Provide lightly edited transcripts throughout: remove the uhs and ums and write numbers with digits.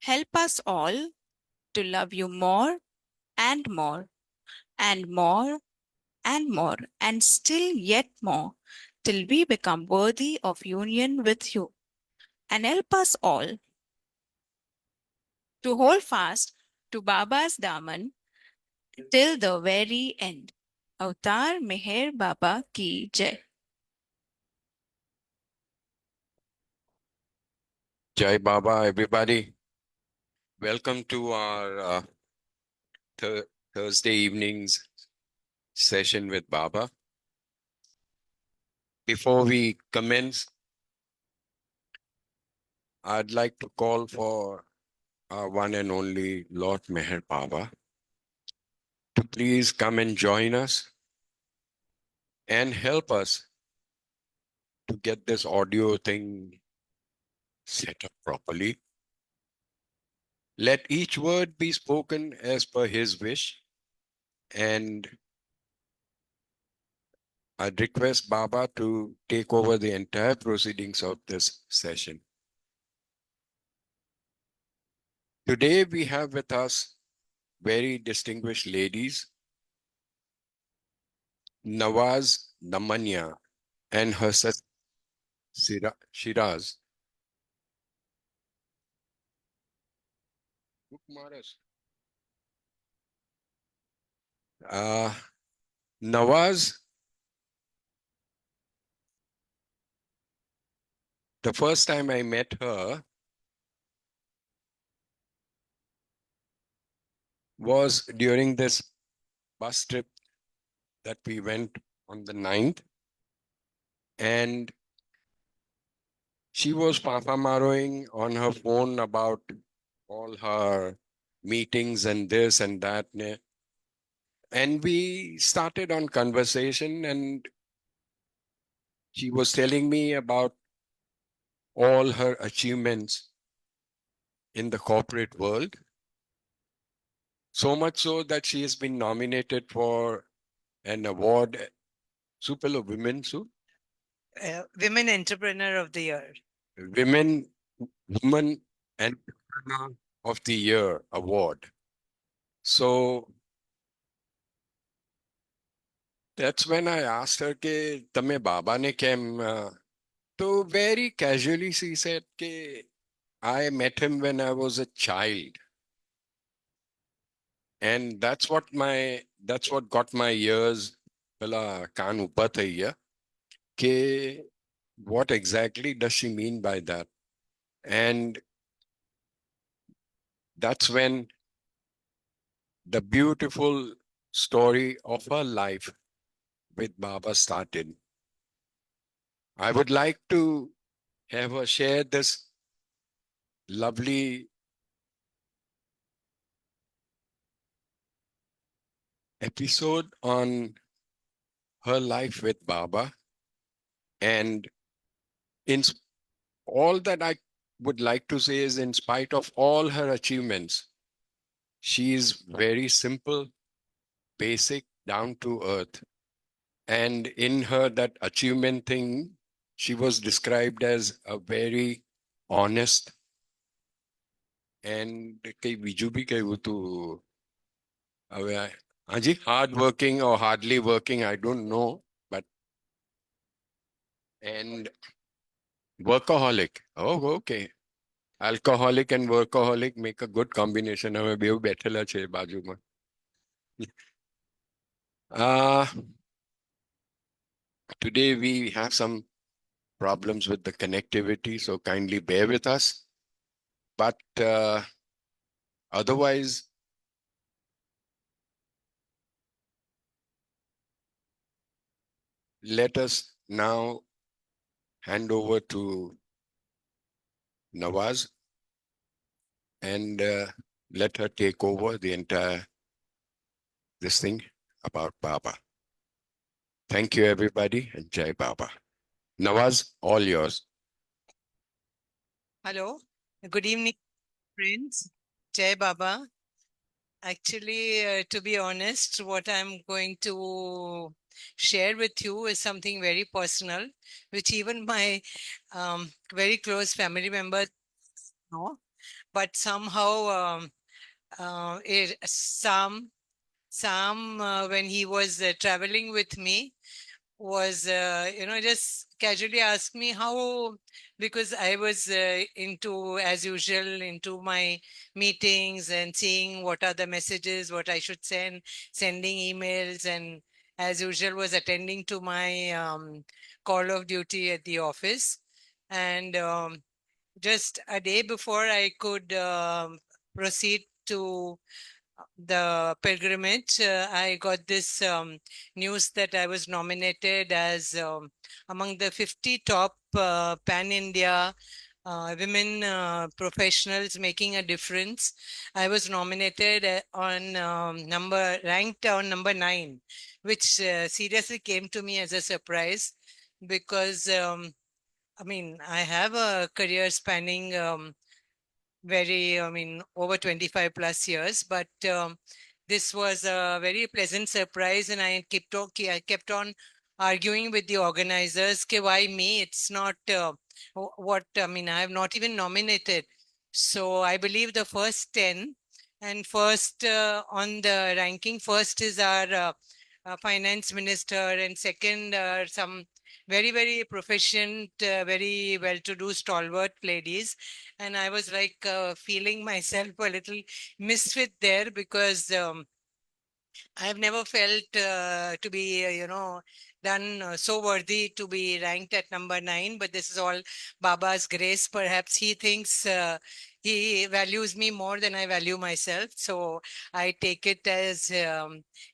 Help us all to love you more and more and more and more and still yet more till we become worthy of union with you. And help us all to hold fast to Baba's Daman till the very end. Avatar Meher Baba Ki Jai. Jai Baba, everybody. Welcome to our Thursday evening's session with Baba. Before we commence, I'd like to call for our one and only Lord Meher Baba to please come and join us and help us to get this audio thing set up properly. Let each word be spoken as per his wish, and I'd request Baba to take over the entire proceedings of this session. Today we have with us very distinguished ladies, Navaz Damania and her sister Shiraz. Uh, Nawaz, the first time I met her was during this bus trip that we went on the 9th. And she was papa-maroing on her phone about all her meetings and this and that. And we started on conversation, and she was telling me about all her achievements in the corporate world. So much so that she has been nominated for an award, Super Women, Women Entrepreneur of the Year. Women Woman Entrepreneur of the Year award. So that's when I asked her ke tame baba ne kem. So very casually she said ke I met him when I was a child. And that's what got my ears pela kaan upar thaiya ke what exactly does she mean by that? And that's when the beautiful story of her life with Baba started. I would like to have her share this lovely episode on her life with Baba. And in all that I would like to say is, in spite of all her achievements, she is very simple, basic, down to earth. And in her that achievement thing, she was described as a very honest and hard working or hardly working, I don't know, but and workaholic. Oh, okay. Alcoholic and workaholic make a good combination. Today we have some problems with the connectivity, so kindly bear with us. But otherwise, let us now hand over to Nawaz and let her take over the entire this thing about Baba. Thank you, everybody, and Jai Baba. Nawaz, all yours. Hello. Good evening, friends. Jai Baba. Actually, to be honest, what I'm going to share with you is something very personal, which even my very close family members know. but somehow Sam, when he was traveling with me, was just casually asked me how, because I was into, as usual, into my meetings and seeing what are the messages, what I should send, sending emails, and as usual was attending to my call of duty at the office. And just a day before I could proceed to the pilgrimage, I got this news that I was nominated as among the 50 top pan India women professionals making a difference. I was nominated on ranked on number 9, which seriously came to me as a surprise because I mean, I have a career spanning over 25 plus years, but this was a very pleasant surprise. And I kept on arguing with the organizers, okay, why me? It's not what, I mean, I have not even nominated. So I believe the first 10 and first on the ranking, first is our finance minister, and second some very, very proficient, very well-to-do stalwart ladies. And I was like feeling myself a little misfit there because I've never felt to be, done so worthy to be ranked at number 9. But this is all Baba's grace. Perhaps he thinks he values me more than I value myself. So I take it as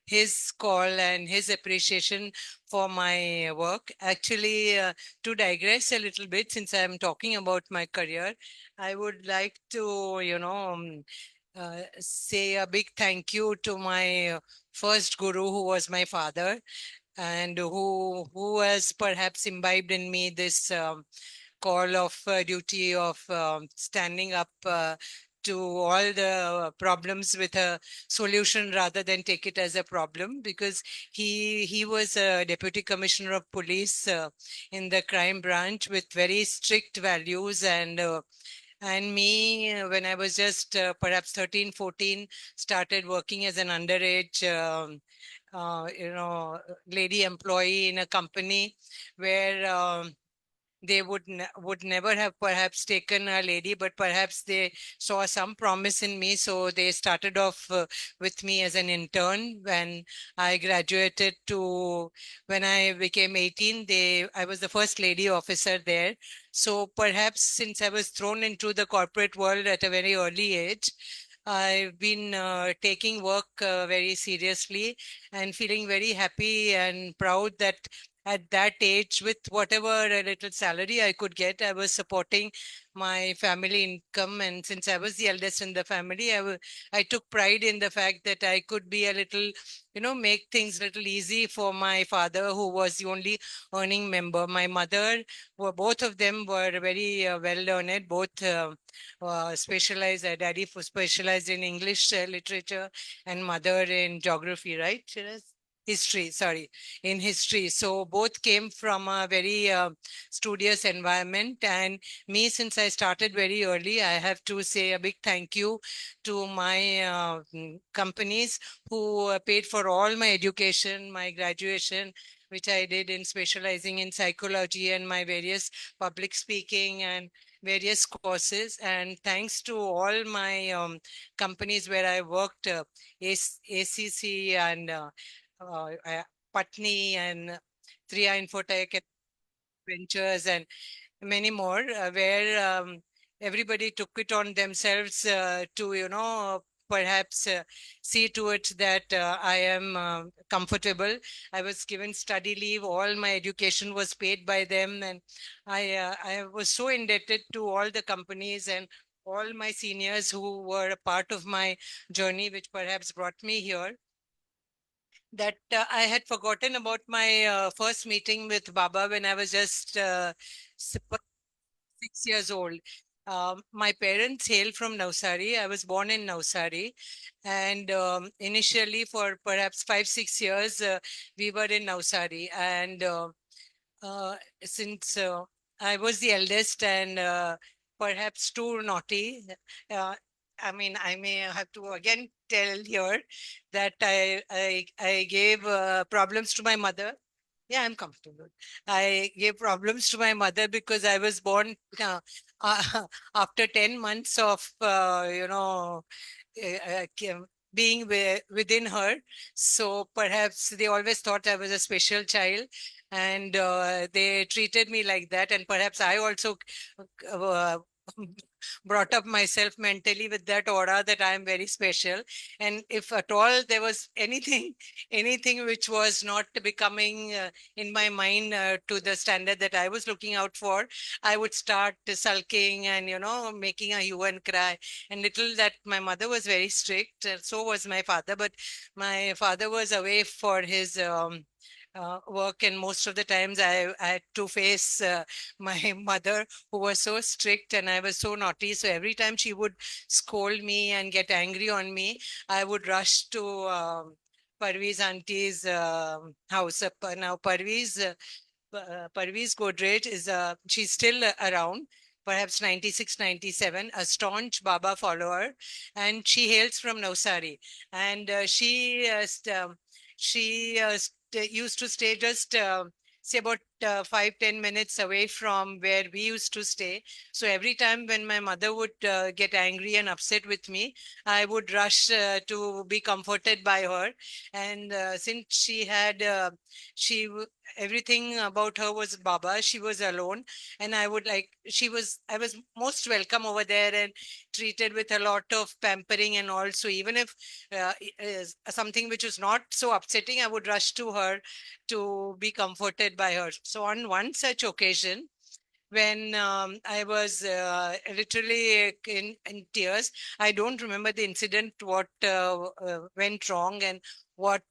his call and his appreciation for my work. Actually, to digress a little bit, since I'm talking about my career, I would like to, say a big thank you to my first guru, who was my father, and who has perhaps imbibed in me this call of duty of standing up to all the problems with a solution rather than take it as a problem, because he was a deputy commissioner of police in the crime branch with very strict values. And me, when I was just perhaps 13, 14, started working as an underage lady employee in a company where they would never have perhaps taken a lady, but perhaps they saw some promise in me, so they started off with me as an intern. When I graduated to when I became 18, I was the first lady officer there. So perhaps since I was thrown into the corporate world at a very early age, I've been taking work very seriously and feeling very happy and proud that at that age, with whatever a little salary I could get, I was supporting my family income. And since I was the eldest in the family, I took pride in the fact that I could be a little, make things a little easy for my father, who was the only earning member. My mother, both of them were very well learned, both specialized. Daddy specialized in English literature and mother in geography, right, Shiraz? History, sorry, in history. So both came from a very studious environment. And me, since I started very early, I have to say a big thank you to my companies who paid for all my education, my graduation, which I did in specializing in psychology, and my various public speaking and various courses. And thanks to all my companies where I worked, ACC and Patni and 3i Infotech Ventures and many more, where everybody took it on themselves to, perhaps see to it that I am comfortable. I was given study leave. All my education was paid by them. And I was so indebted to all the companies and all my seniors who were a part of my journey, which perhaps brought me here, that I had forgotten about my first meeting with Baba when I was just 6 years old. My parents hail from Navsari. I was born in Navsari. And initially, for perhaps 5, 6 years, we were in Navsari. And uh, since I was the eldest, and perhaps too naughty. Uh, I mean, I may have to again tell here that I gave problems to my mother. Yeah, I'm comfortable. I gave problems to my mother because I was born uh, after 10 months of, being within her. So perhaps they always thought I was a special child, and they treated me like that. And perhaps I also uh, brought up myself mentally with that aura that I am very special. And if at all there was anything, anything which was not becoming in my mind to the standard that I was looking out for, I would start sulking and, making a hue and cry. And little that my mother was very strict, so was my father. But my father was away for his work, and most of the times I had to face my mother, who was so strict, and I was so naughty. So every time she would scold me and get angry on me, I would rush to Parveez auntie's house. Now Parveez Godrej is she's still around, perhaps 96, 97, a staunch Baba follower, and she hails from Navsari. And she used to stay just say about 5-10 minutes away from where we used to stay. So every time when my mother would get angry and upset with me, I would rush to be comforted by her. And since she had she everything about her was Baba. She was alone, and I was most welcome over there and treated with a lot of pampering and also, even if is something which was not so upsetting, I would rush to her to be comforted by her. So on one such occasion, when I was literally in tears. I don't remember the incident, what went wrong and what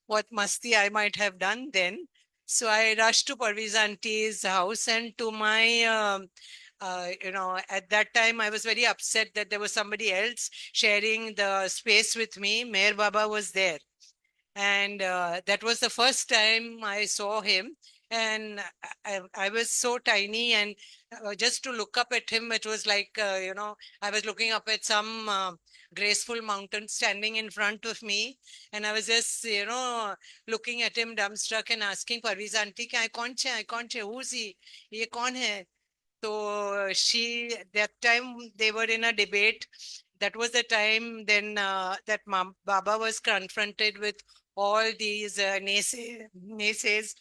what masti I might have done then. So I rushed to Parviz auntie's house, and to my at that time I was very upset that there was somebody else sharing the space with me. Mayor Baba was there, and that was the first time I saw him. And I was so tiny, and just to look up at him, it was like, I was looking up at some graceful mountain standing in front of me. And I was just, looking at him dumbstruck and asking Parviz auntie, I can't, who's he? Ye kaun hai? So that time they were in a debate. That was the time then that Baba was confronted with all these naysays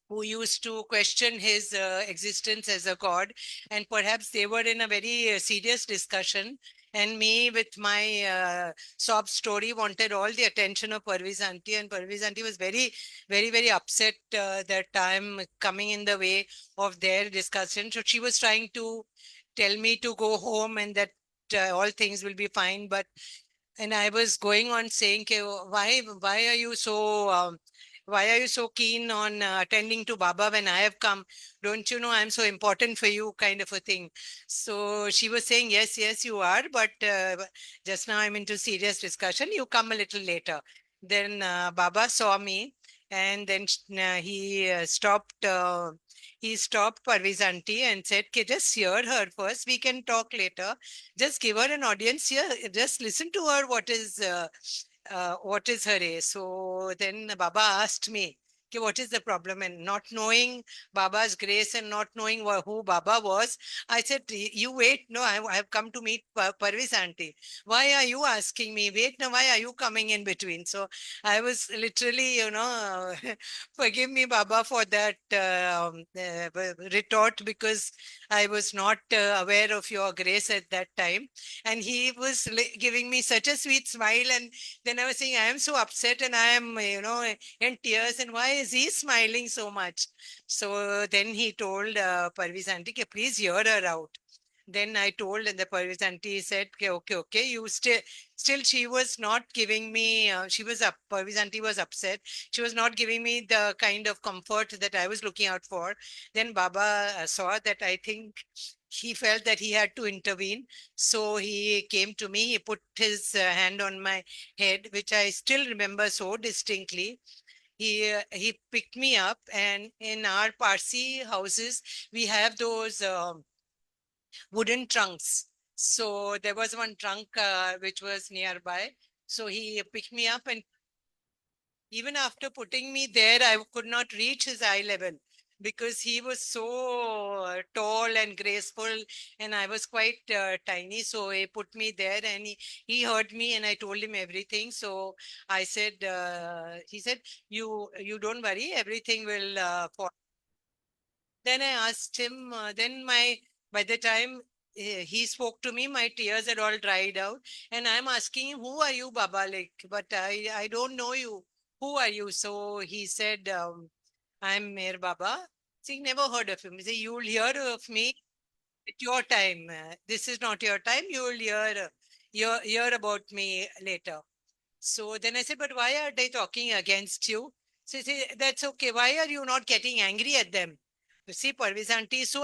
who used to question his existence as a god. And perhaps they were in a very serious discussion. And me, with my sob story, wanted all the attention of Parviz auntie. And Parviz auntie was very, very, very upset that I'm coming in the way of their discussion. So she was trying to tell me to go home and that all things will be fine. But and I was going on saying, "Okay, why are you so why are you so keen on attending to Baba when I have come? Don't you know I'm so important for you?" Kind of a thing. So she was saying, "Yes, yes, you are, but just now I'm into serious discussion. You come a little later." Then Baba saw me, and then he stopped Parviz auntie and said, "Okay, just hear her first. We can talk later. Just give her an audience here. Just listen to her. What is her age?" So then Baba asked me, "Okay, what is the problem?" And not knowing Baba's grace and not knowing who Baba was, I said, "You wait. No, I have come to meet Parvis auntie. Why are you asking me? Wait, no, why are you coming in between?" So I was literally, forgive me, Baba, for that retort, because I was not aware of your grace at that time. And he was giving me such a sweet smile. And then I was saying, I am so upset and I am, in tears. And why is he smiling so much? So then he told Parviz auntie, "Okay, please hear her out." Then I told, and the Parviz auntie said, "Okay, okay, okay, you still she was not giving me, she was up, Parviz auntie was upset. She was not giving me the kind of comfort that I was looking out for." Then Baba saw that I think he felt that he had to intervene. So he came to me, he put his hand on my head, which I still remember so distinctly. He picked me up, and in our Parsi houses, we have those. wooden trunks. So there was one trunk which was nearby. So he picked me up, and even after putting me there, I could not reach his eye level because he was so tall and graceful, and I was quite tiny. So he put me there, and he heard me, and I told him everything. So I said, he said, you don't worry, everything will fall. Then I asked him, by the time he spoke to me, my tears had all dried out. And I'm asking him, who are you, Baba? Like, but I don't know you. Who are you? So he said, I'm Mir Baba. So he never heard of him. He said, you'll hear of me at your time. This is not your time. You will hear about me later. So then I said, but why are they talking against you? So he said, that's okay. Why are you not getting angry at them? You see, Parviz auntie is so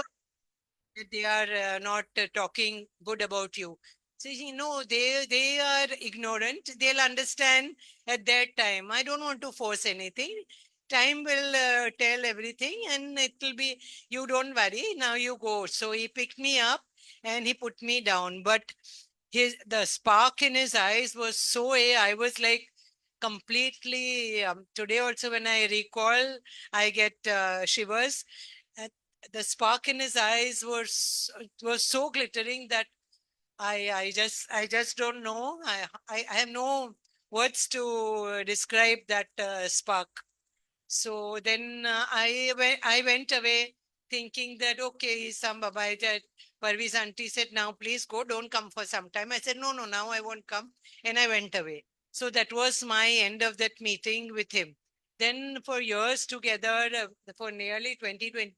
that they are not talking good about you. So no, they are ignorant. They'll understand at that time. I don't want to force anything. Time will tell everything, and it will be. You don't worry. Now you go. So he picked me up and he put me down. But the spark in his eyes was so I was like completely. Today also, when I recall, I get shivers. Uh, the spark in his eyes was so glittering that I just don't know. I have no words to describe that spark. So then I went away thinking that okay, he's some Baba. That Parvi's auntie said, now please go, don't come for some time. I said, no, no, now I won't come. And I went away. So that was my end of that meeting with him. Then for years together, for nearly 20,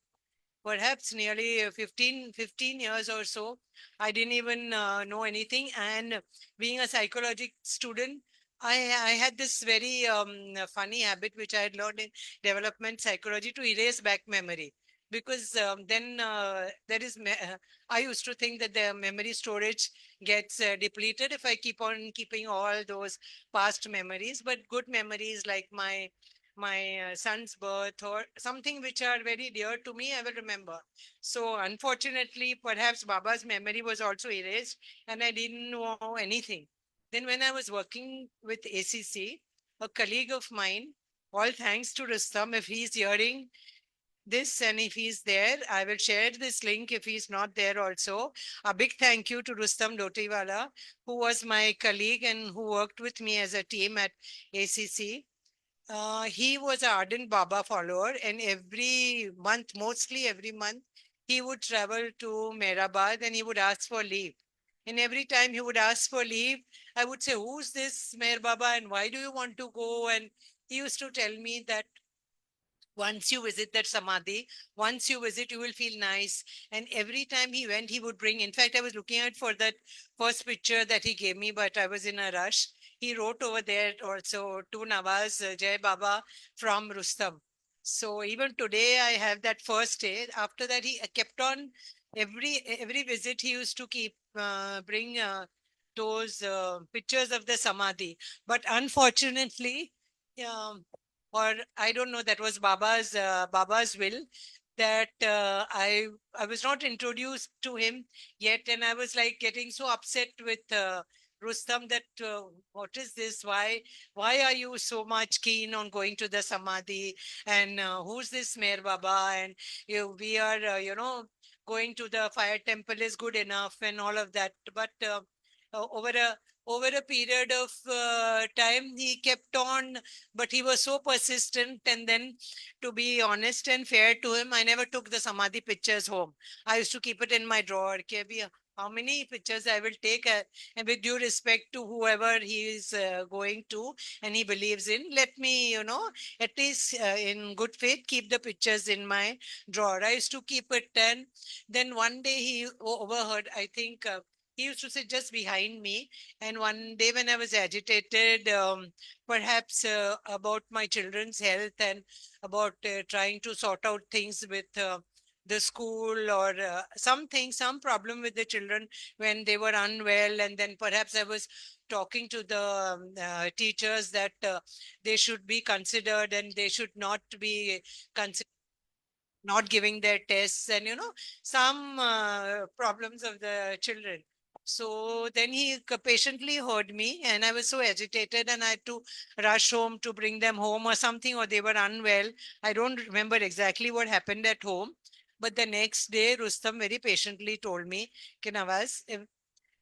perhaps nearly 15 years or so, I didn't even know anything. And being a psychology student, I had this very funny habit which I had learned in development psychology to erase back memory. Because then there is, I used to think that the memory storage gets depleted if I keep on keeping all those past memories. But good memories like my son's birth or something which are very dear to me, I will remember. So, unfortunately, perhaps Baba's memory was also erased and I didn't know anything. Then, when I was working with ACC, a colleague of mine, all thanks to Rustam, if he's hearing this and if he's there, I will share this link if he's not there also. A big thank you to Rustam Dotiwala, who was my colleague and who worked with me as a team at ACC. He was an ardent Baba follower, and every month, mostly every month, he would travel to Mehrabad and he would ask for leave. And every time he would ask for leave, I would say, who's this Meher Baba and why do you want to go? And he used to tell me that once you visit that samadhi, once you visit, you will feel nice. And every time he went, he would bring. In fact, I was looking out for that first picture that he gave me, but I was in a rush. He wrote over there also to Nawaz Jai Baba from Rustam. So even today, I have that first day. After that, he kept on every visit. He used to keep bring those pictures of the samadhi. But unfortunately, um, or I don't know, that was Baba's will that I was not introduced to him yet, and I was like getting so upset with Rustam that what is this? Why are you so much keen on going to the samadhi? And who's this Mer Baba? And we are going to the fire temple is good enough and all of that, but uh, over a over a period of time he kept on, but he was so persistent. And then, to be honest and fair to him, I never took the samadhi pictures home. I used to keep it in my drawer. How many pictures I will take, and with due respect to whoever he is going to and he believes in, let me, at least in good faith, keep the pictures in my drawer. I used to keep it. And then one day he overheard, I think he used to sit just behind me. And one day when I was agitated, perhaps about my children's health and about trying to sort out things with the school or something, some problem with the children when they were unwell. And then perhaps I was talking to the teachers that they should be considered and they should not be considered. not giving their tests, and some problems of the children. So then he patiently heard me, and I was so agitated, and I had to rush home to bring them home or something, or they were unwell. I don't remember exactly what happened at home. But the next day, Rustam very patiently told me, Nawaz,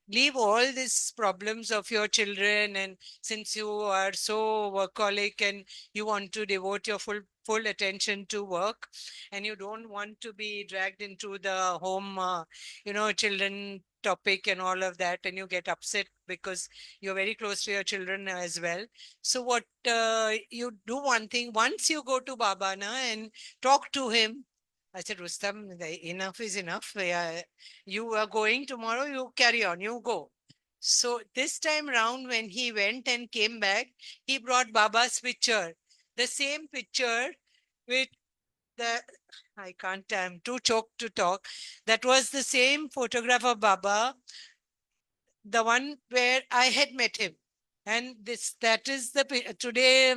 leave all these problems of your children, and since you are so workaholic and you want to devote your full attention to work, and you don't want to be dragged into the home children topic and all of that, and you get upset because you're very close to your children as well. So what you do, one thing, once you go to Baba na and talk to him. I said, Rustam, enough is enough. Yeah, you are going tomorrow, you carry on, you go. So this time round, when he went and came back, he brought Baba's picture, the same picture with the, I can't, I'm too choked to talk. That was the same photograph of Baba, the one where I had met him. And that is the today,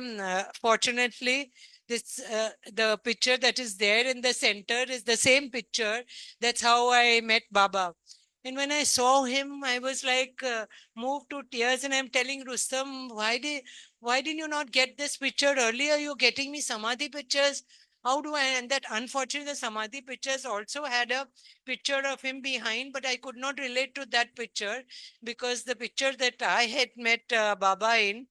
fortunately, the picture that is there in the center is the same picture. That's how I met Baba. And when I saw him, I was like moved to tears. And I'm telling Rustam, why didn't you not get this picture earlier? You're getting me Samadhi pictures. How do I? And that unfortunately, the Samadhi pictures also had a picture of him behind, but I could not relate to that picture because the picture that I had met Baba in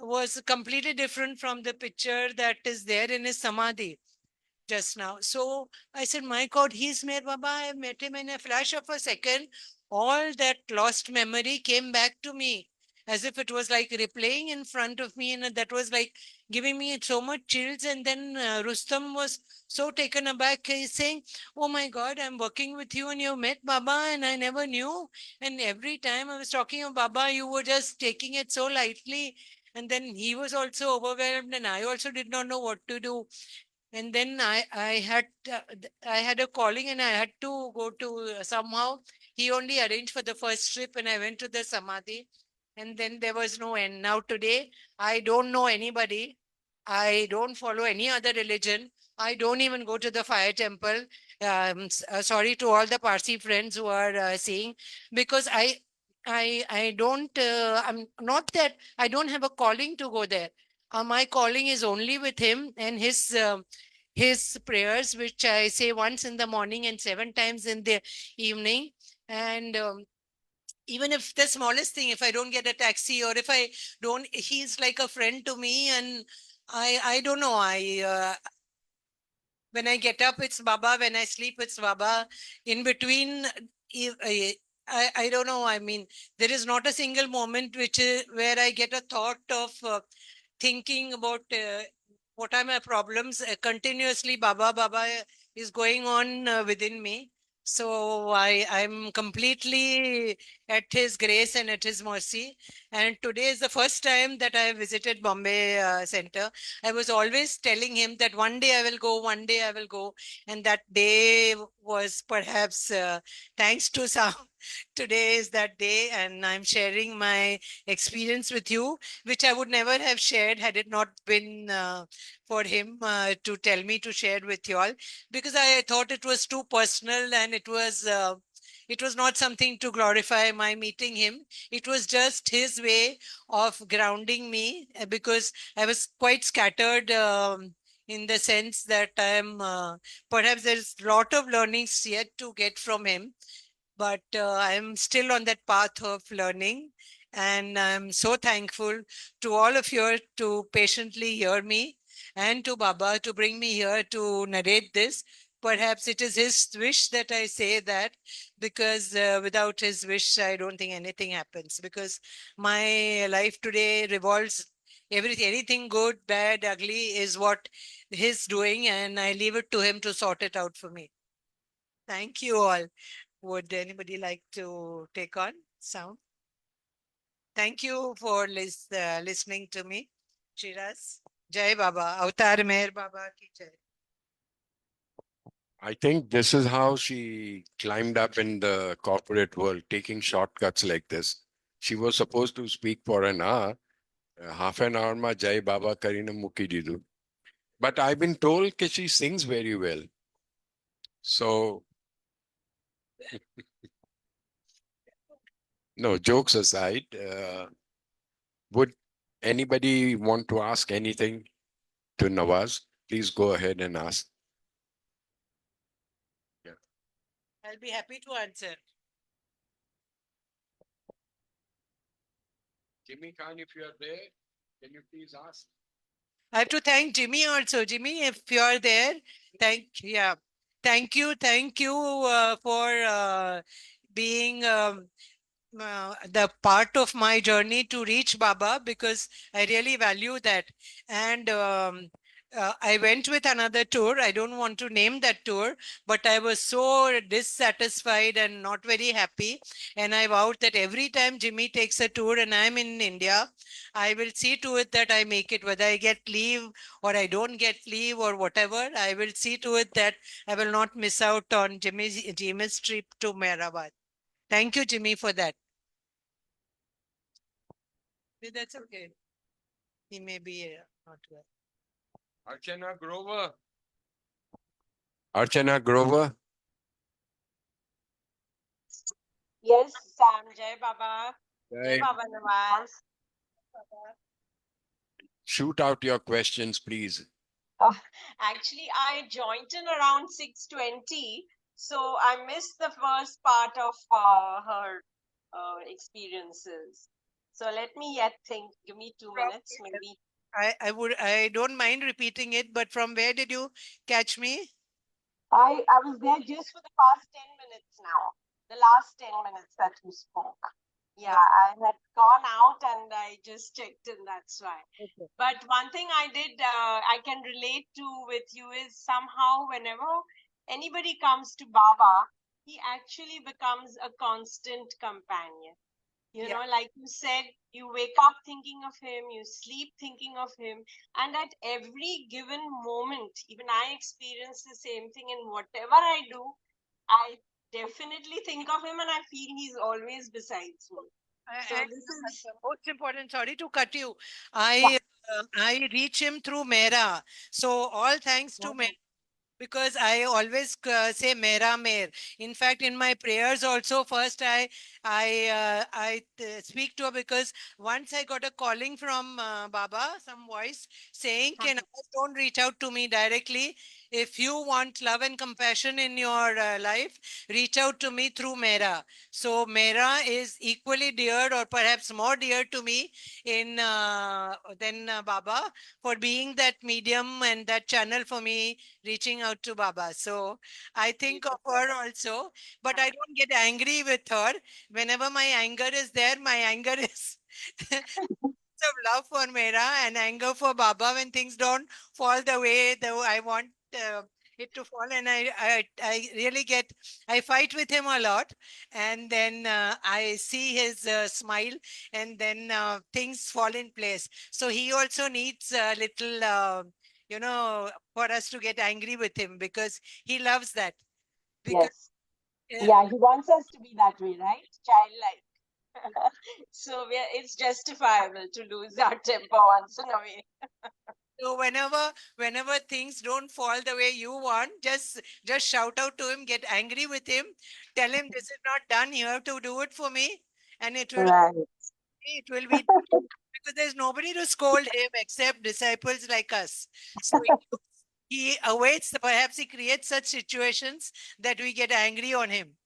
was completely different from the picture that is there in his Samadhi just now. So I said, my God, he's met Baba. I met him in a flash of a second. All that lost memory came back to me as if it was like replaying in front of me. And that was like giving me so much chills. And then Rustam was so taken aback. He's saying, oh my God, I'm working with you and you met Baba and I never knew. And every time I was talking of Baba, you were just taking it so lightly. And then he was also overwhelmed, and I also did not know what to do. And then I had a calling and I had to go to somehow he only arranged for the first trip and I went to the Samadhi, and then there was no end. Now today I don't know anybody, I don't follow any other religion, I don't even go to the fire temple. Sorry to all the Parsi friends who are seeing, because I don't I'm not that I don't have a calling to go there. My calling is only with him and his prayers, which I say once in the morning and 7 times in the evening. And even if the smallest thing, if I don't get a taxi or if I don't, he's like a friend to me. And I don't know. When I get up, it's Baba. When I sleep, it's Baba. In between, I don't know. I mean, there is not a single moment which is where I get a thought of thinking about what are my problems. Continuously, Baba is going on within me. So I'm completely at His grace and at His mercy. And today is the first time that I visited Bombay Center. I was always telling him that one day I will go, one day I will go. And that day was perhaps thanks to some. Today is that day, and I'm sharing my experience with you, which I would never have shared had it not been for him to tell me to share with you all, because I thought it was too personal and it was not something to glorify my meeting him. It was just his way of grounding me because I was quite scattered in the sense that perhaps there's a lot of learnings yet to get from him, but I'm still on that path of learning. And I'm so thankful to all of you to patiently hear me and to Baba to bring me here to narrate this. Perhaps it is his wish that I say that, because without his wish, I don't think anything happens. Because my life today revolves everything, anything good, bad, ugly is what he's doing, and I leave it to him to sort it out for me. Thank you all. Would anybody like to take on sound? Thank you for listening to me. Shiraz. Jai Baba. Avatar Meher Baba ki jai. I think this is how she climbed up in the corporate world, taking shortcuts like this. She was supposed to speak for an hour, half an hour ma Jai Baba Karina Muki Didu. But I've been told that she sings very well. So, no, jokes aside, would anybody want to ask anything to Nawaz? Please go ahead and ask. I'll be happy to answer. Jimmy Khan, if you are there, can you please ask? I have to thank Jimmy also. Jimmy, if you're there, yeah, thank you for being the part of my journey to reach Baba, because I really value that. And I went with another tour. I don't want to name that tour, but I was so dissatisfied and not very happy. And I vowed that every time Jimmy takes a tour and I'm in India, I will see to it that I make it, whether I get leave or I don't get leave or whatever. I will see to it that I will not miss out on Jimmy's trip to Mehrabad. Thank you, Jimmy, for that. That's okay. He may be not well. Archana Grover. Archana Grover. Yes, Sam. Jai Baba. Jai Jai. Baba Nawaz. Shoot out your questions, please. Actually, I joined in around 6:20, so I missed the first part of her experiences. So let me yet think. Give me 2 minutes, maybe. I don't mind repeating it, but from where did you catch me? I was there just for the past 10 minutes now. The last 10 minutes that you spoke. Yeah, I had gone out and I just checked in, that's why. Okay. But one thing I did, I can relate to with you is somehow whenever anybody comes to Baba, he actually becomes a constant companion. You Yeah. know, like you said, you wake up thinking of him, you sleep thinking of him, and at every given moment, even I experience the same thing in whatever I do, I definitely think of him and I feel he's always besides me. So And this is most important, sorry to cut you. I reach him through Mera. So all thanks to Mera, because I always say Mera Mer. In fact, in my prayers also, first I speak to her, because once I got a calling from Baba, some voice saying, "Can don't reach out to me directly. If you want love and compassion in your life, reach out to me through Mera." So Mera is equally dear, or perhaps more dear to me in than Baba, for being that medium and that channel for me reaching out to Baba. So I think of her also, but I don't get angry with her. Whenever my anger is there, my anger is of love for Mera and anger for Baba when things don't fall the way though I want it to fall. And I really I fight with him a lot. And then I see his smile, and then things fall in place. So he also needs a little, for us to get angry with him, because he loves that. Because yes. Yeah, he wants us to be that way, right? Childlike. So it's justifiable to lose our temper once in a way. So whenever things don't fall the way you want, just shout out to him, get angry with him, tell him this is not done. You have to do it for me, and Right. it will be, because there's nobody to scold him except disciples like us. So he awaits, perhaps he creates such situations that we get angry on him,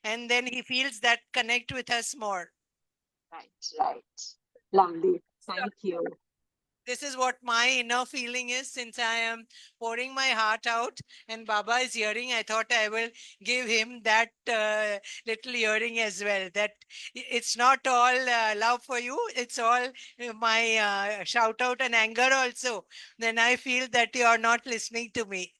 and then he feels that connect with us more. Right, right. Lovely. Thank you. This is what my inner feeling is, since I am pouring my heart out and Baba is hearing. I thought I will give him that little hearing as well, that it's not all love for you, it's all my shout out and anger also. Then I feel that you are not listening to me.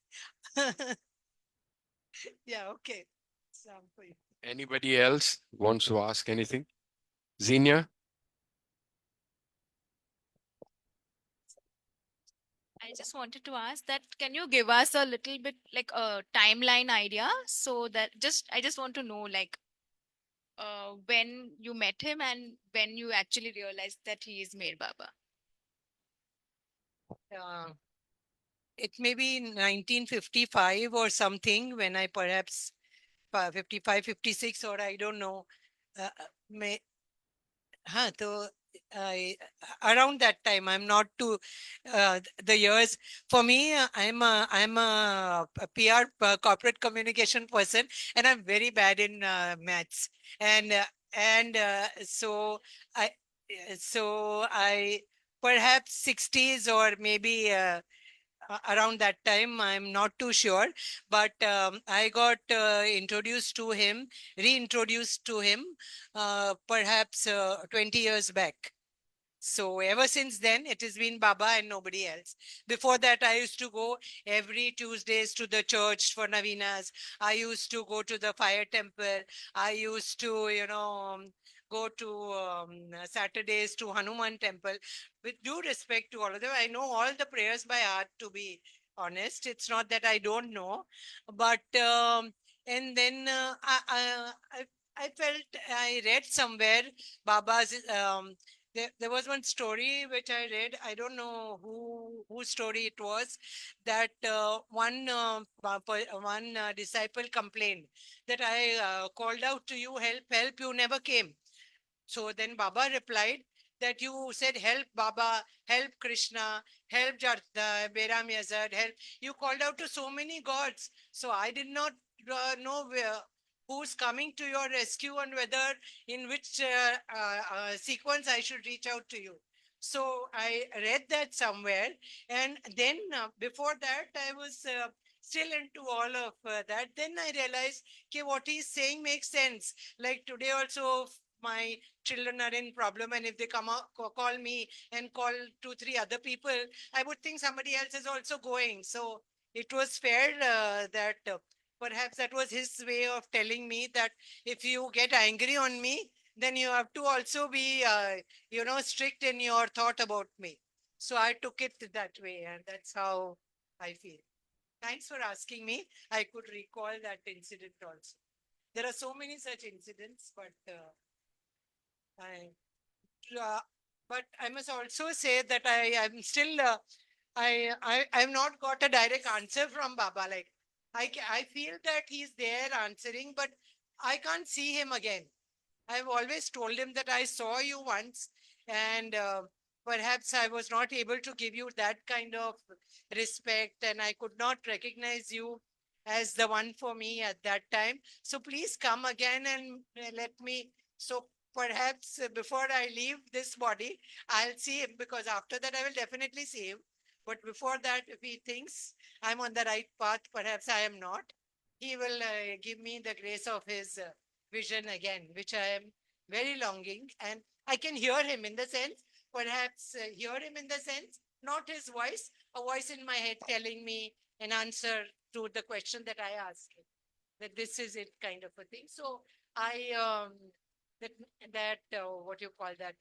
Yeah, okay. Sound for you. Anybody else wants to ask anything? Xenia? I just wanted to ask that can you give us a little bit like a timeline idea so that just I just want to know like when you met him and when you actually realized that he is Mir Baba. Uh, it may be 1955 or something, when I perhaps 55, 56, or I don't know. May, so I, around that time, I'm not too the years. For me, I'm a PR, corporate communication person, and I'm very bad in maths. And so I perhaps 60s, or maybe around that time, I'm not too sure. But I got introduced to him, reintroduced to him, perhaps 20 years back. So ever since then, it has been Baba and nobody else. Before that, I used to go every Tuesdays to the church for Navinas. I used to go to the fire temple. I used to, go to Saturdays to Hanuman temple. With due respect to all of them, I know all the prayers by heart, to be honest. It's not that I don't know. But, and then I felt, I read somewhere Baba's there was one story which I read. I don't know whose story it was. That one disciple complained that I called out to you, help, help. You never came. So then Baba replied that you said, help Baba, help Krishna, help Beram Yazad, help. You called out to so many gods. So I did not know who's coming to your rescue and whether in which sequence I should reach out to you. So I read that somewhere. And then before that, I was still into all of that. Then I realized, okay, what he's saying makes sense. Like today also, my children are in problem, and if they come out, call me and call 2 3 other people, I would think somebody else is also going. So it was fair that perhaps that was his way of telling me that if you get angry on me, then you have to also be strict in your thought about me. So I took it that way, and that's how I feel. Thanks for asking me. I could recall that incident also. There are so many such incidents, but I, uh, I must also say that I'm still I've not got a direct answer from Baba. Like I feel that he's there answering, but I can't see him again. I've always told him that I saw you once, and perhaps I was not able to give you that kind of respect, and I could not recognize you as the one for me at that time. So please come again and let me. So perhaps before I leave this body, I'll see him, because after that I will definitely see him. But before that, if he thinks I'm on the right path, perhaps I am not. He will give me the grace of his vision again, which I am very longing. And I can hear him in the sense, perhaps hear him in the sense, not his voice, a voice in my head telling me an answer to the question that I asked him, that this is it kind of a thing. So I, that, what you call that,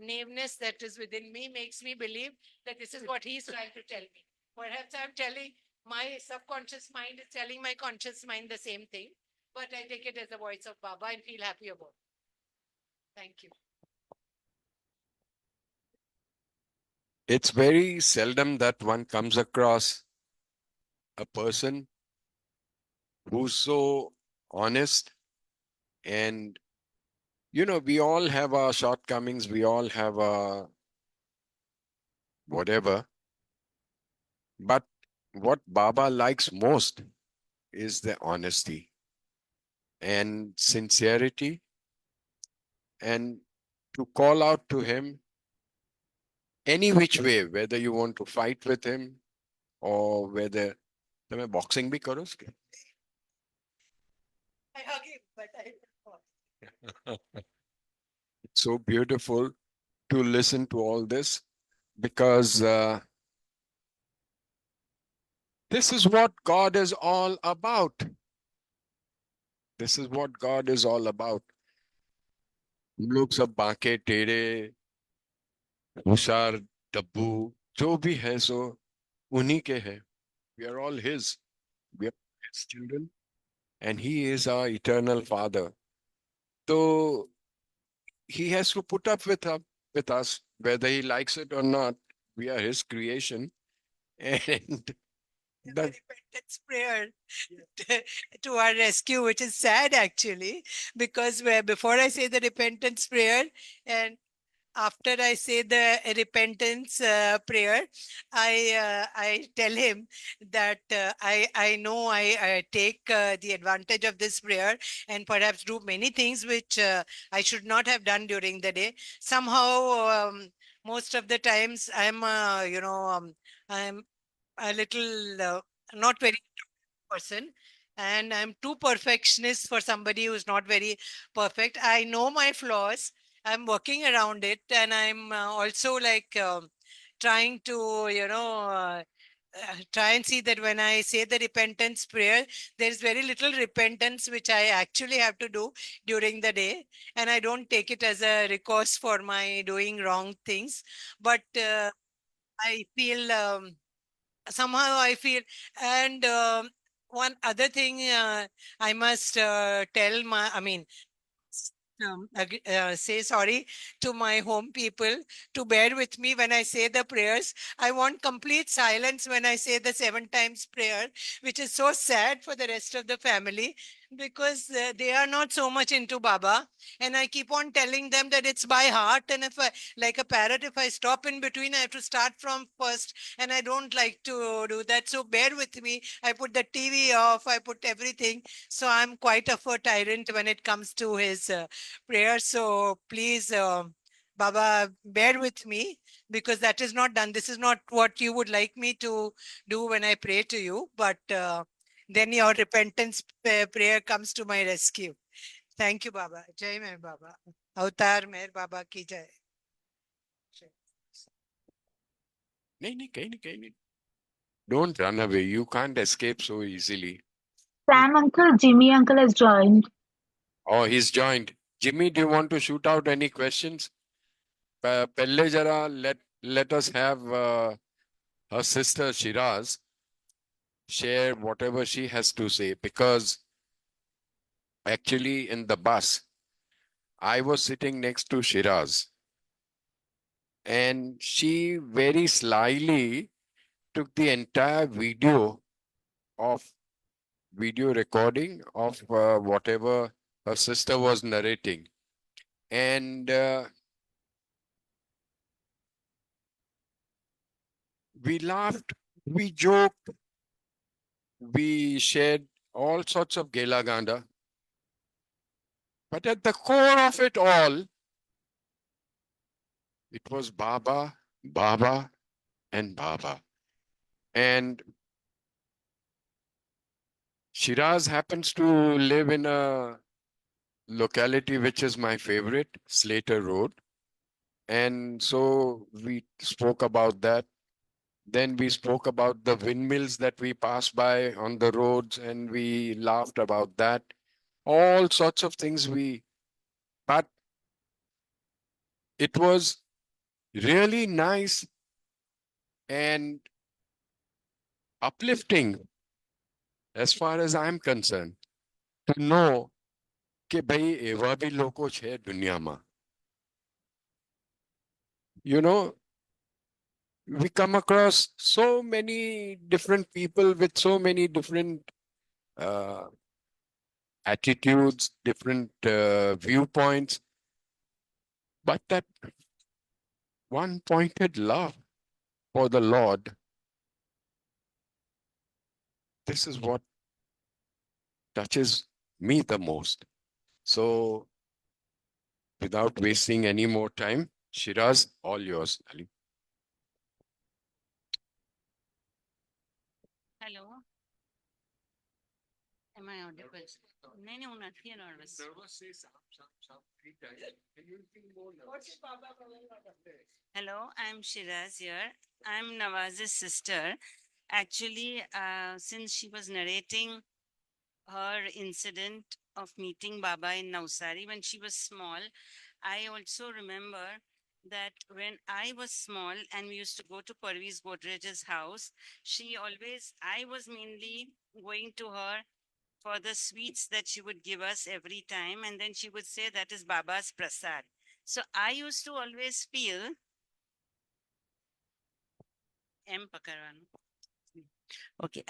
naveness that is within me makes me believe that this is what he's trying to tell me. Perhaps I'm telling my subconscious mind is telling my conscious mind the same thing, but I take it as a voice of Baba and feel happy about it. Thank you. It's very seldom that one comes across a person who's so honest. And, we all have our shortcomings, we all have our whatever. But what Baba likes most is the honesty and sincerity, and to call out to him any which way, whether you want to fight with him or whether તમે boxing भी करो उसके? I hug him, but I It's so beautiful to listen to all this, because this is what God is all about. This is what God is all about. हम लोग सब बांके टेढ़े होशियार डब्बू जो भी है सो उन्हीं के हैं. We are all his. We are his children, and he is our eternal father. So he has to put up with us, whether he likes it or not. We are his creation, And The the, repentance prayer to our rescue, which is sad actually, because before I say the repentance prayer and after I say the repentance prayer, I tell him that I know I take the advantage of this prayer and perhaps do many things which I should not have done during the day. Somehow, most of the times I'm a little not very person, and I'm too perfectionist for somebody who's not very perfect. I know my flaws. I'm working around it, and I'm also like trying to try and see that when I say the repentance prayer, there's very little repentance which I actually have to do during the day, and I don't take it as a recourse for my doing wrong things. But I feel somehow I feel, and one other thing I must tell my, I mean, say sorry to my home people to bear with me when I say the prayers. I want complete silence when I say the 7 times prayer, which is so sad for the rest of the family because they are not so much into Baba. And I keep on telling them that it's by heart. And if I, like a parrot, if I stop in between, I have to start from first. And I don't like to do that. So bear with me. I put the TV off, I put everything. So I'm quite of a tyrant when it comes to his prayer. So please, Baba, bear with me because that is not done. This is not what you would like me to do when I pray to you. But then your repentance prayer comes to my rescue. Thank you, Baba. Jai Meher Baba. Avatar Meher Baba ki jai. nahi, nahi, kahin nahi, kahin nahi. Don't run away. You can't escape so easily. Sam uncle, Jimmy uncle has joined. Oh, he's joined. Jimmy, do you want to shoot out any questions? Pelle jara, let us have her sister Shiraz share whatever she has to say, because actually in the bus, I was sitting next to Shiraz, and she very slyly took the entire video recording of whatever her sister was narrating. And we laughed, we joked, we shared all sorts of gela ganda. But at the core of it all, it was Baba, Baba, and Baba. And Shiraz happens to live in a locality which is my favorite, Slater Road. And so we spoke about that. Then we spoke about the windmills that we pass by on the roads, and we laughed about that. All sorts of things but it was really nice and uplifting as far as I'm concerned to know કે ભાઈ એવા બી લોકો છે દુનિયામાં. You know, we come across so many different people with so many different uh, attitudes, different viewpoints, but that one pointed love for the Lord, this is what touches me the most. So, without wasting any more time, Shiraz, all yours, Ali. Hello. Am I audible? No, no, not here, nervous. Hello, I'm Shiraz here. I'm Nawaz's sister. Actually, since she was narrating her incident of meeting Baba in Navsari when she was small, I also remember that when I was small and we used to go to Parviz Godrej's house, I was mainly going to her for the sweets that she would give us every time. And then she would say, that is Baba's prasad. So I used to always feel, M. Pakaranu. Okay,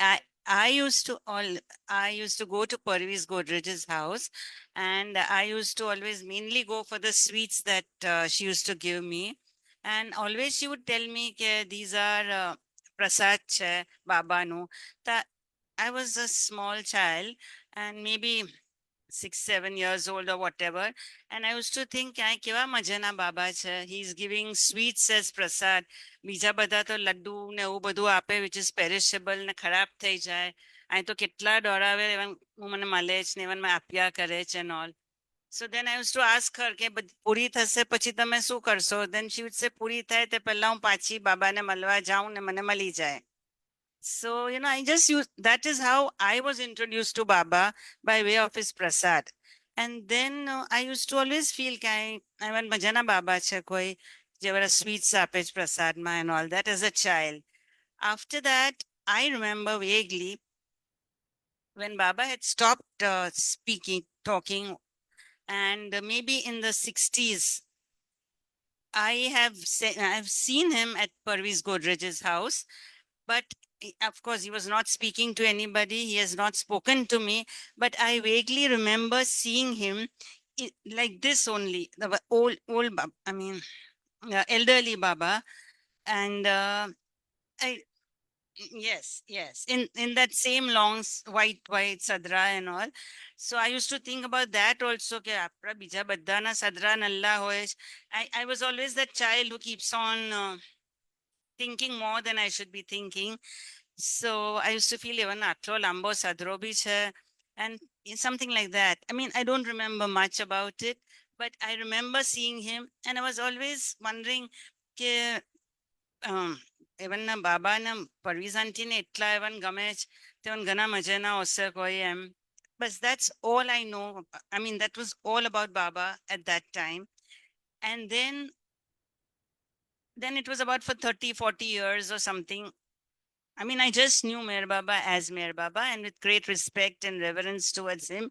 I used to go to Parviz Godrej's house, and I used to always mainly go for the sweets that she used to give me, and always she would tell me that these are prasad che baba no. That I was a small child, and maybe 6, 7 years old or whatever. And I used to think, "Ai, કેવા મજાના બાબા છે. He's giving sweets as prasad. બીજા બધા તો લડ્ડુ ને એવું બધું આપે, which is perishable ને ખરાબ થઈ જાય. અહીં તો કેટલા ડરાવે, even મને મળે જ ને, even આપ્યા કરે છે and all." So then I used to ask her કે પૂરી થશે પછી તમે શું કરશો? Then she would say, પૂરી થાય તે પહેલા હું પાછી બાબાને મળવા જાઉં ને મને મળી જાય. So, I just use that is how I was introduced to Baba by way of his prasad. And then I used to always feel I went Majana Baba che koi jevara sweets apej prasad ma and all that as a child. After that, I remember vaguely when Baba had stopped talking, and maybe in the 60s, I've seen him at Parviz Godrej's house, but of course he was not speaking to anybody. He has not spoken to me, but I vaguely remember seeing him like this only, the old I mean elderly Baba. And I yes, in that same long white sadra and all. So I used to think about that also, કે આપણા બીજા બધાના sadra નલ્લા હોય જ. I was always that child who keeps on thinking more than I should be thinking. So I used to feel even atro lambo sadro bhi છે, and something like that. I mean, I don't remember much about it, but I remember seeing him, and I was always wondering કે even Baba na Parviz auntie ne એટલા even ગમે જ, તેવન ઘણા મજાના હશે કોઈ એમ. But that's all I know. I mean, that was all about Baba at that time. And then it was about for 30, 40 years or something. I mean, I just knew Meher Baba as Meher Baba and with great respect and reverence towards him,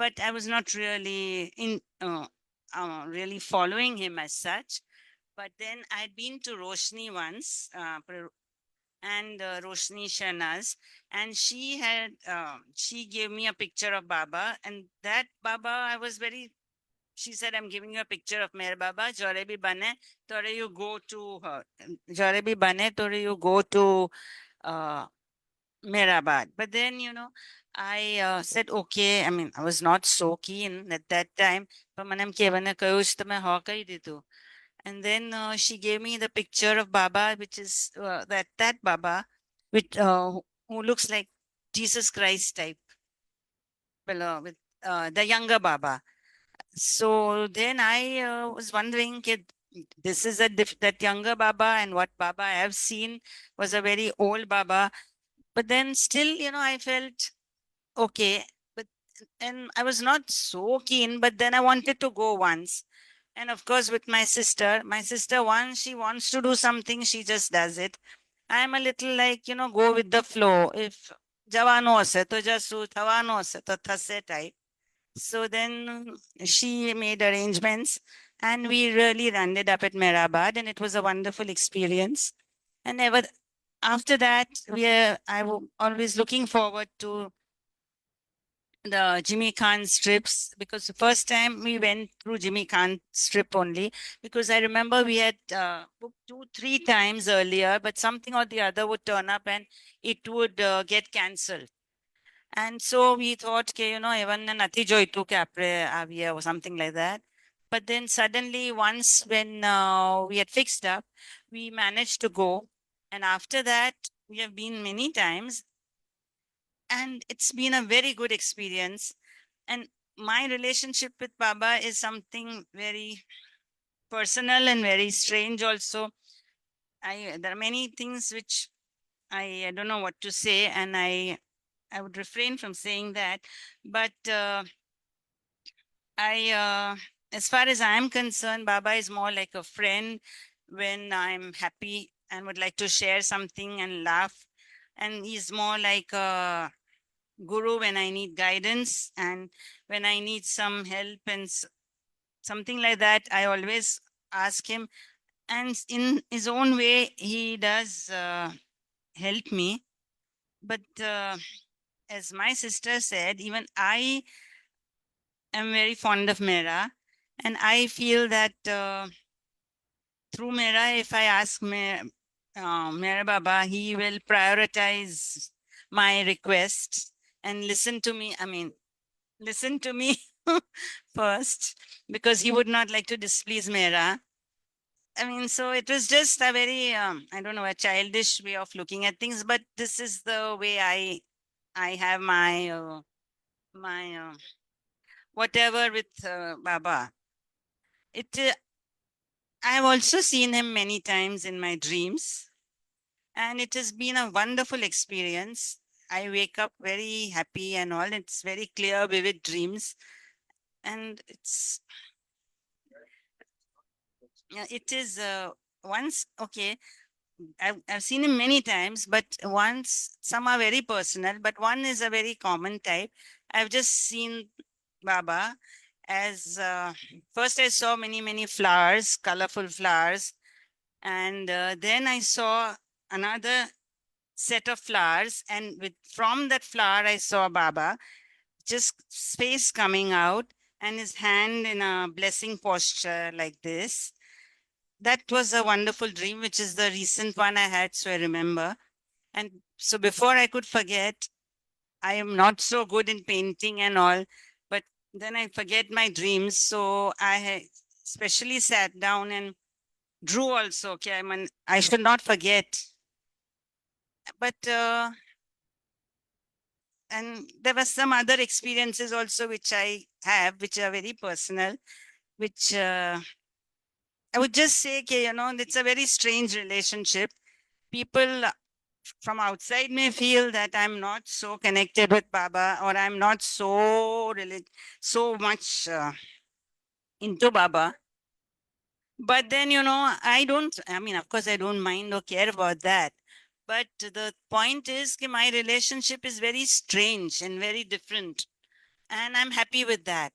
but I was not really really following him as such. But then I'd been to Roshni once, and Roshni Shanaz, and she gave me a picture of Baba, and that Baba I was very. She said, "I'm giving you a picture of Meher Baba. Jore bhi bane, tore you go to her. Jore bhi bane, tore you go to Mehrabad." But then, I said, okay. I mean, I was not so keen at that time. But manam kevana કહ્યું જ તમે હા કહી દીધું. And then she gave me the picture of Baba, which is that Baba, which who looks like Jesus Christ type, with the younger Baba. So then I was wondering, this is that younger Baba, and what Baba I have seen was a very old Baba. But then still, I felt okay. But and I was not so keen, but then I wanted to go once. And of course, with my sister, once she wants to do something, she just does it. I'm a little like, go with the flow. If jawano hase, to jasu, thawano hase, to thase type. So then she made arrangements, and we really landed up at Mehrabad, and it was a wonderful experience. And ever after that, I was always looking forward to the Jimmy Khan strips, because the first time we went through Jimmy Khan strip only, because I remember we had booked 2, 3 times earlier, but something or the other would turn up and it would get cancelled. And so we thought, even નથી જોઈતું કે આપણે આવીએ or something like that. But then suddenly, once when we had fixed up, we managed to go. And after that, we have been many times. And it's been a very good experience. And my relationship with Baba is something very personal and very strange also. There are many things which I don't know what to say, and I would refrain from saying that. But as far as I'm concerned, Baba is more like a friend when I'm happy and would like to share something and laugh. And he's more like a guru when I need guidance, and when I need some help and something like that, I always ask him. And in his own way, he does help me. But as my sister said, even I am very fond of Mera, and I feel that through Mera, if I ask Mera Baba, he will prioritize my request and listen to me. I mean, listen to me first, because he would not like to displease Mera. I mean, so it was just a very, I don't know, a childish way of looking at things, but this is the way I have my whatever with Baba. It, I've also seen him many times in my dreams, and it has been a wonderful experience. I wake up very happy and all. It's very clear, vivid dreams, and it is once okay. I've seen him many times, but once some are very personal, but one is a very common type. I've just seen Baba as first I saw many flowers, colorful flowers, and then I saw another set of flowers, and with from that flower I saw Baba, just face coming out and his hand in a blessing posture like this. That was a wonderful dream, which is the recent one I had, so I remember. And so before I could forget, I am not so good in painting and all, but then I forget my dreams. So especially sat down and drew also. Okay, I mean, I should not forget. But and there were some other experiences also which I have, which are very personal, which I would just say, okay, it's a very strange relationship. People from outside may feel that I'm not so connected with Baba, or I'm not so so much into Baba. But then, I don't, I mean, of course, I don't mind or care about that. But the point is, that my relationship is very strange and very different. And I'm happy with that.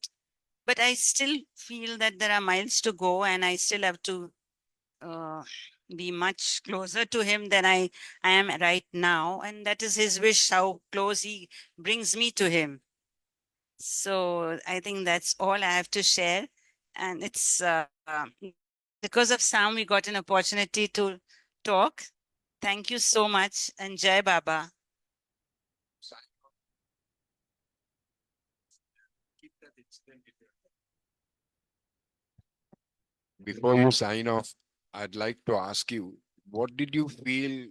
But I still feel that there are miles to go, and I still have to uh, be much closer to him than I am right now. And that is his wish, how close he brings me to him. So I think that's all I have to share. And it's because of Sam, we got an opportunity to talk. Thank you so much. And Jai Baba. Before you sign off, I'd like to ask you, what did you feel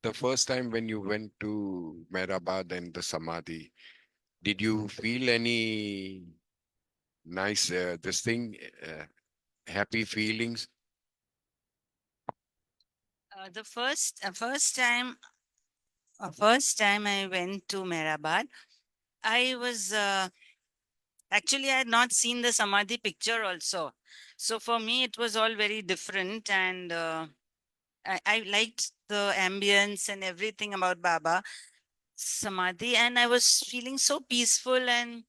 the first time when you went to Mehrabad and the Samadhi? Did you feel any nice, happy feelings? The first time I went to Mehrabad, I was actually I had not seen the Samadhi picture also. So for me, it was all very different, and I liked the ambience and everything about Baba Samadhi, and I was feeling so peaceful, and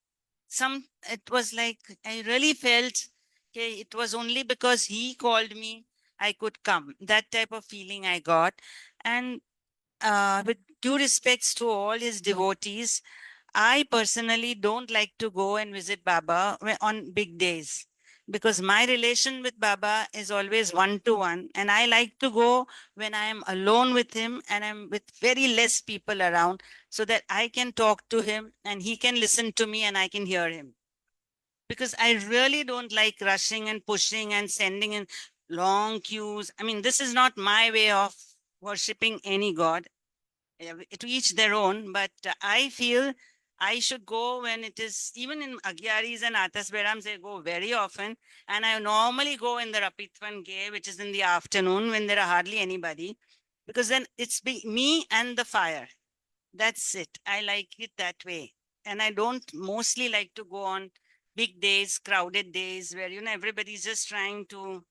it was like I really felt, okay, it was only because he called me I could come. That type of feeling I got. And with due respects to all his devotees, I personally don't like to go and visit Baba on big days, because my relation with Baba is always one to one. And I like to go when I am alone with him and I'm with very less people around, so that I can talk to him and he can listen to me and I can hear him. Because I really don't like rushing and pushing and sending in long queues. I mean, this is not my way of worshipping any god. To each their own, but I feel I should go when it is, even in Agyaris and Atas Berams, they go very often. And I normally go in the Rapitvan Gay, which is in the afternoon when there are hardly anybody, because then it's me and the fire. That's it. I like it that way. And I don't mostly like to go on big days, crowded days where, everybody's just trying to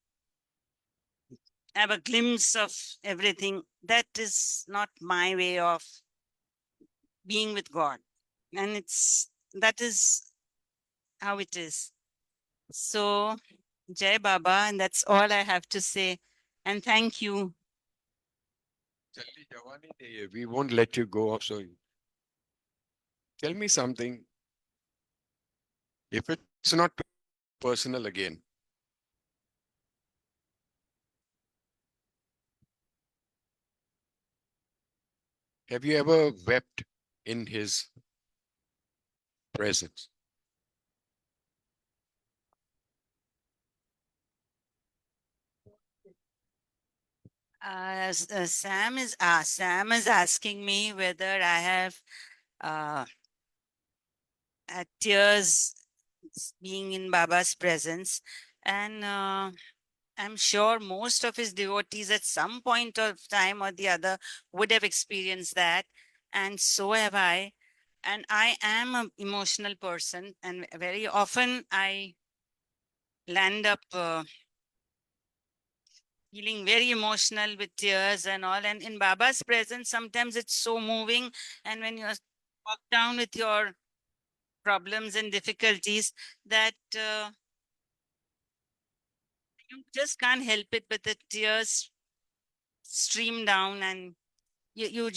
have a glimpse of everything. That is not my way of being with God. And that is how it is. So, Jai Baba, and that's all I have to say. And thank you. Jaldi jawani nahi hai. We won't let you go. So tell me something. If it's not personal again, have you ever wept in his presence? Sam is asking me whether I have uh, had tears being in Baba's presence, and I'm sure most of his devotees at some point of time or the other would have experienced that, and so have I. And I am an emotional person, and very often I land up feeling very emotional with tears and all. And in Baba's presence, sometimes it's so moving. And when you're walked down with your problems and difficulties, that you just can't help it, but the tears stream down, and you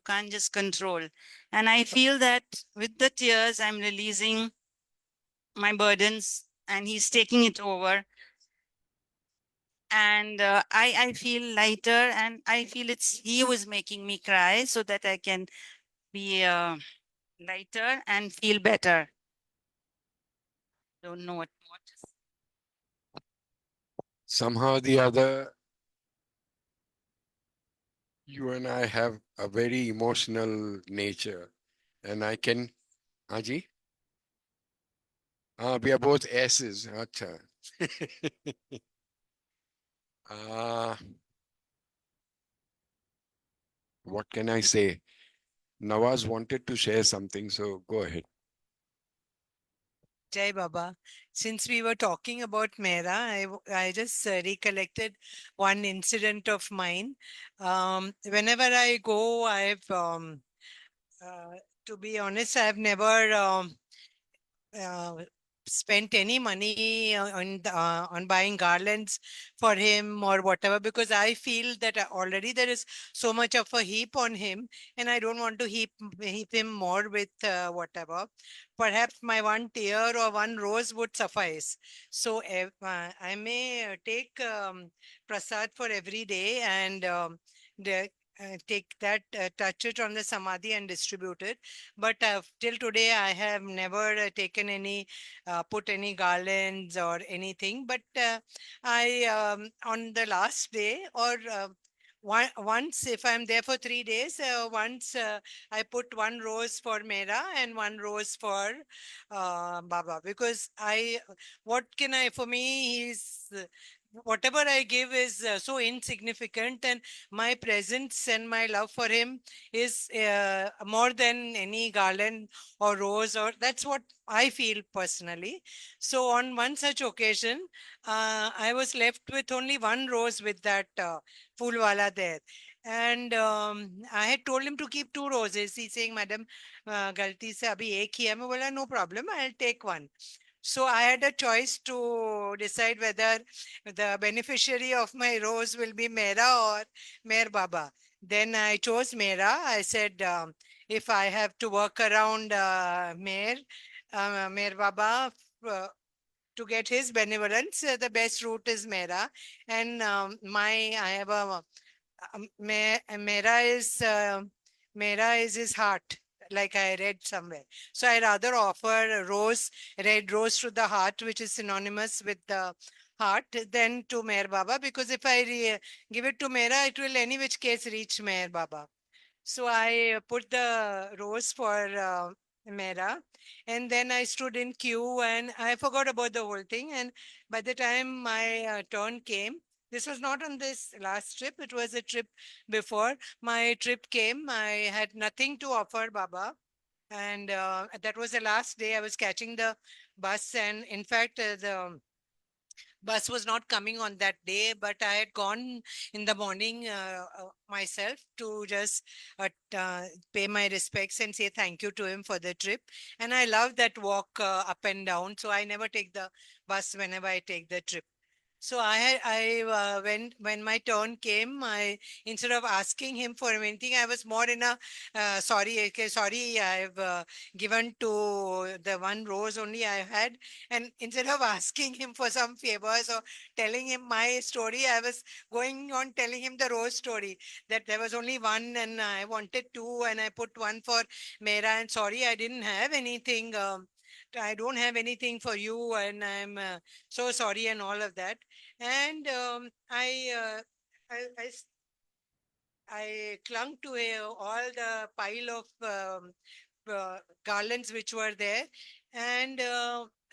can't just control. And I feel that with the tears, I'm releasing my burdens, and he's taking it over. And I feel lighter, and I feel it's he who is making me cry so that I can be lighter and feel better. Don't know what to say. Somehow or the other, you and I have a very emotional nature. And I can, Haji? We are both S's. Acha. uh, what can I say? Nawaz wanted to share something, so go ahead. Jai Baba. Since we were talking about Mera, I just recollected one incident of mine. Whenever I go, uh, to be honest, I've never uh, spent any money on buying garlands for him or whatever, because I feel that already there is so much of a heap on him, and I don't want to heap him more with whatever. Perhaps my one tear or one rose would suffice. So I may take prasad for every day, and take that, touch it on the samadhi and distribute it. But till today, I have never taken any, put any garlands or anything. But I, on the last day, or once, if I'm there for 3 days, once I put one rose for Mera and one rose for Baba, because what can I, for me, whatever I give is so insignificant, and my presence and my love for him is more than any garland or rose, or that's what I feel personally. So on one such occasion, I was left with only one rose with that Phoolwala there. And I had told him to keep two roses. He's saying, Madam, galti se abhi ek hi hai. मैं बोला, no problem, I'll take one. So I had a choice to decide whether the beneficiary of my rose will be Mera or Mer Baba. Then I chose Mera. I said, if I have to work around Mer Baba, to get his benevolence, the best route is Mera. And I have a Mera is his heart, like I read somewhere. So I rather offer a rose, red rose to the heart, which is synonymous with the heart, than to Meher Baba, because if I give it to Mera, it will any which case reach Meher Baba. So I put the rose for Mera, and then I stood in queue and I forgot about the whole thing. And by the time my turn came, this was not on this last trip, it was a trip before. My trip came, I had nothing to offer Baba. And that was the last day I was catching the bus. And in fact, the bus was not coming on that day, but I had gone in the morning myself to just pay my respects and say thank you to him for the trip. And I love that walk up and down. So I never take the bus whenever I take the trip. So when my turn came, instead of asking him for anything, I was more in a sorry, okay, sorry, I've given to the one rose only I had, and instead of asking him for some favors or telling him my story, I was going on telling him the rose story, that there was only one and I wanted two, and I put one for Mera, and sorry, I didn't have anything. I don't have anything for you, and I'm so sorry, and all of that. And I, I s- I clung to all the pile of garlands which were there. And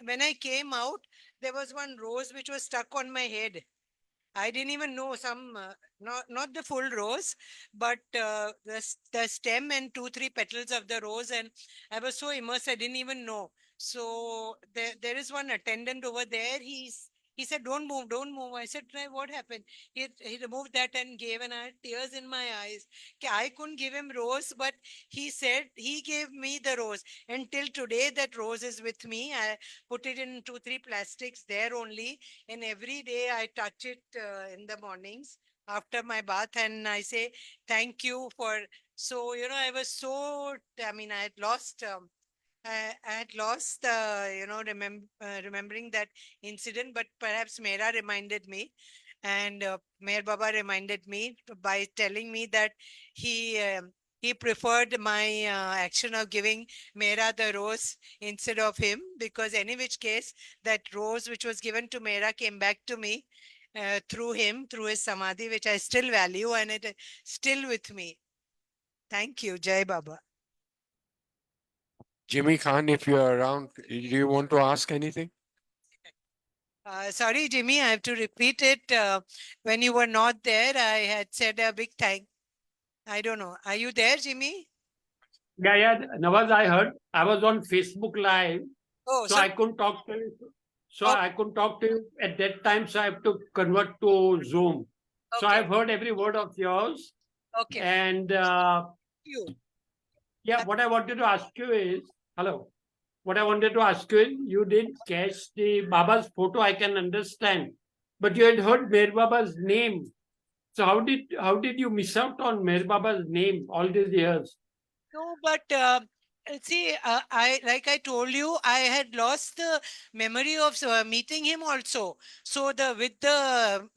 when I came out, there was one rose which was stuck on my head. I didn't even know some, not the full rose, but the stem and 2 3 petals of the rose, and I was so immersed I didn't even know. So there is one attendant over there. He said, don't move." I said, "Try, what happened?" He removed that and gave, and I had tears in my eyes. I couldn't give him rose, but he said he gave me the rose, and till today that rose is with me. I put it in 2 3 plastics there only, and every day I touch it in the mornings after my bath, and I say thank you for. So I was so, I mean, I had lost. I had lost, remembering that incident, but perhaps Mera reminded me, and Mayor Baba reminded me by telling me that he he preferred my action of giving Mera the rose instead of him, because any which case, that rose which was given to Mera came back to me through him, through his samadhi, which I still value, and it is still with me. Thank you, Jai Baba. Jimmy Khan, if you're around, do you want to ask anything? Sorry, Jimmy, I have to repeat it. When you were not there, I had said a big thank. I don't know. Are you there, Jimmy? Yeah, yeah. Nawaz, I heard. I was on Facebook Live, Oh, so so I couldn't talk to you. So okay, I couldn't talk to you at that time, so I have to convert to Zoom. So okay, I've heard every word of yours. okay. And You. yeah, what I wanted to ask you is, hello. What I wanted to ask you is, you did catch the Baba's photo, I can understand. But you had heard Mer Baba's name. So how did you miss out on Mer Baba's name all these years? No, but see, I like I told you, I had lost the memory of meeting him also. So the with the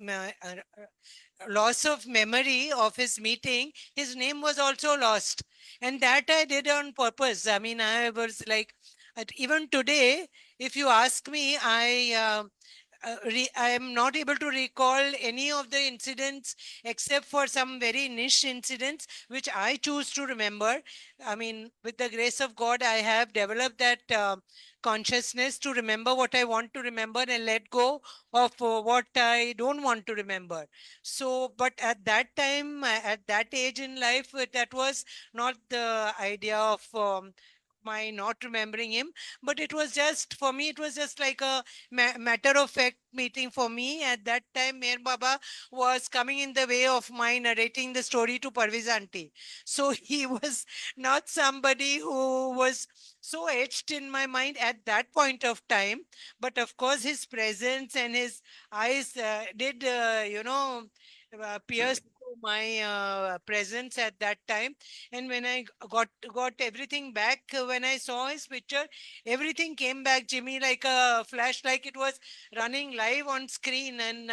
loss of memory of his meeting, his name was also lost, and that I did on purpose. I mean, I was like, even today, if you ask me, I am not able to recall any of the incidents except for some very niche incidents which I choose to remember. I mean, with the grace of God, I have developed that consciousness to remember what I want to remember and let go of what I don't want to remember. So, but at that time, at that age in life, that was not the idea of my not remembering him, but it was just, for me, it was just like a matter of fact meeting for me. At that time, Mayor Baba was coming in the way of my narrating the story to Parviz auntie. So he was not somebody who was so etched in my mind at that point of time. But of course, his presence and his eyes did, pierce through my presence at that time. And when I got everything back, when I saw his picture, everything came back, Jimmy, like a flash, like it was running live on screen. And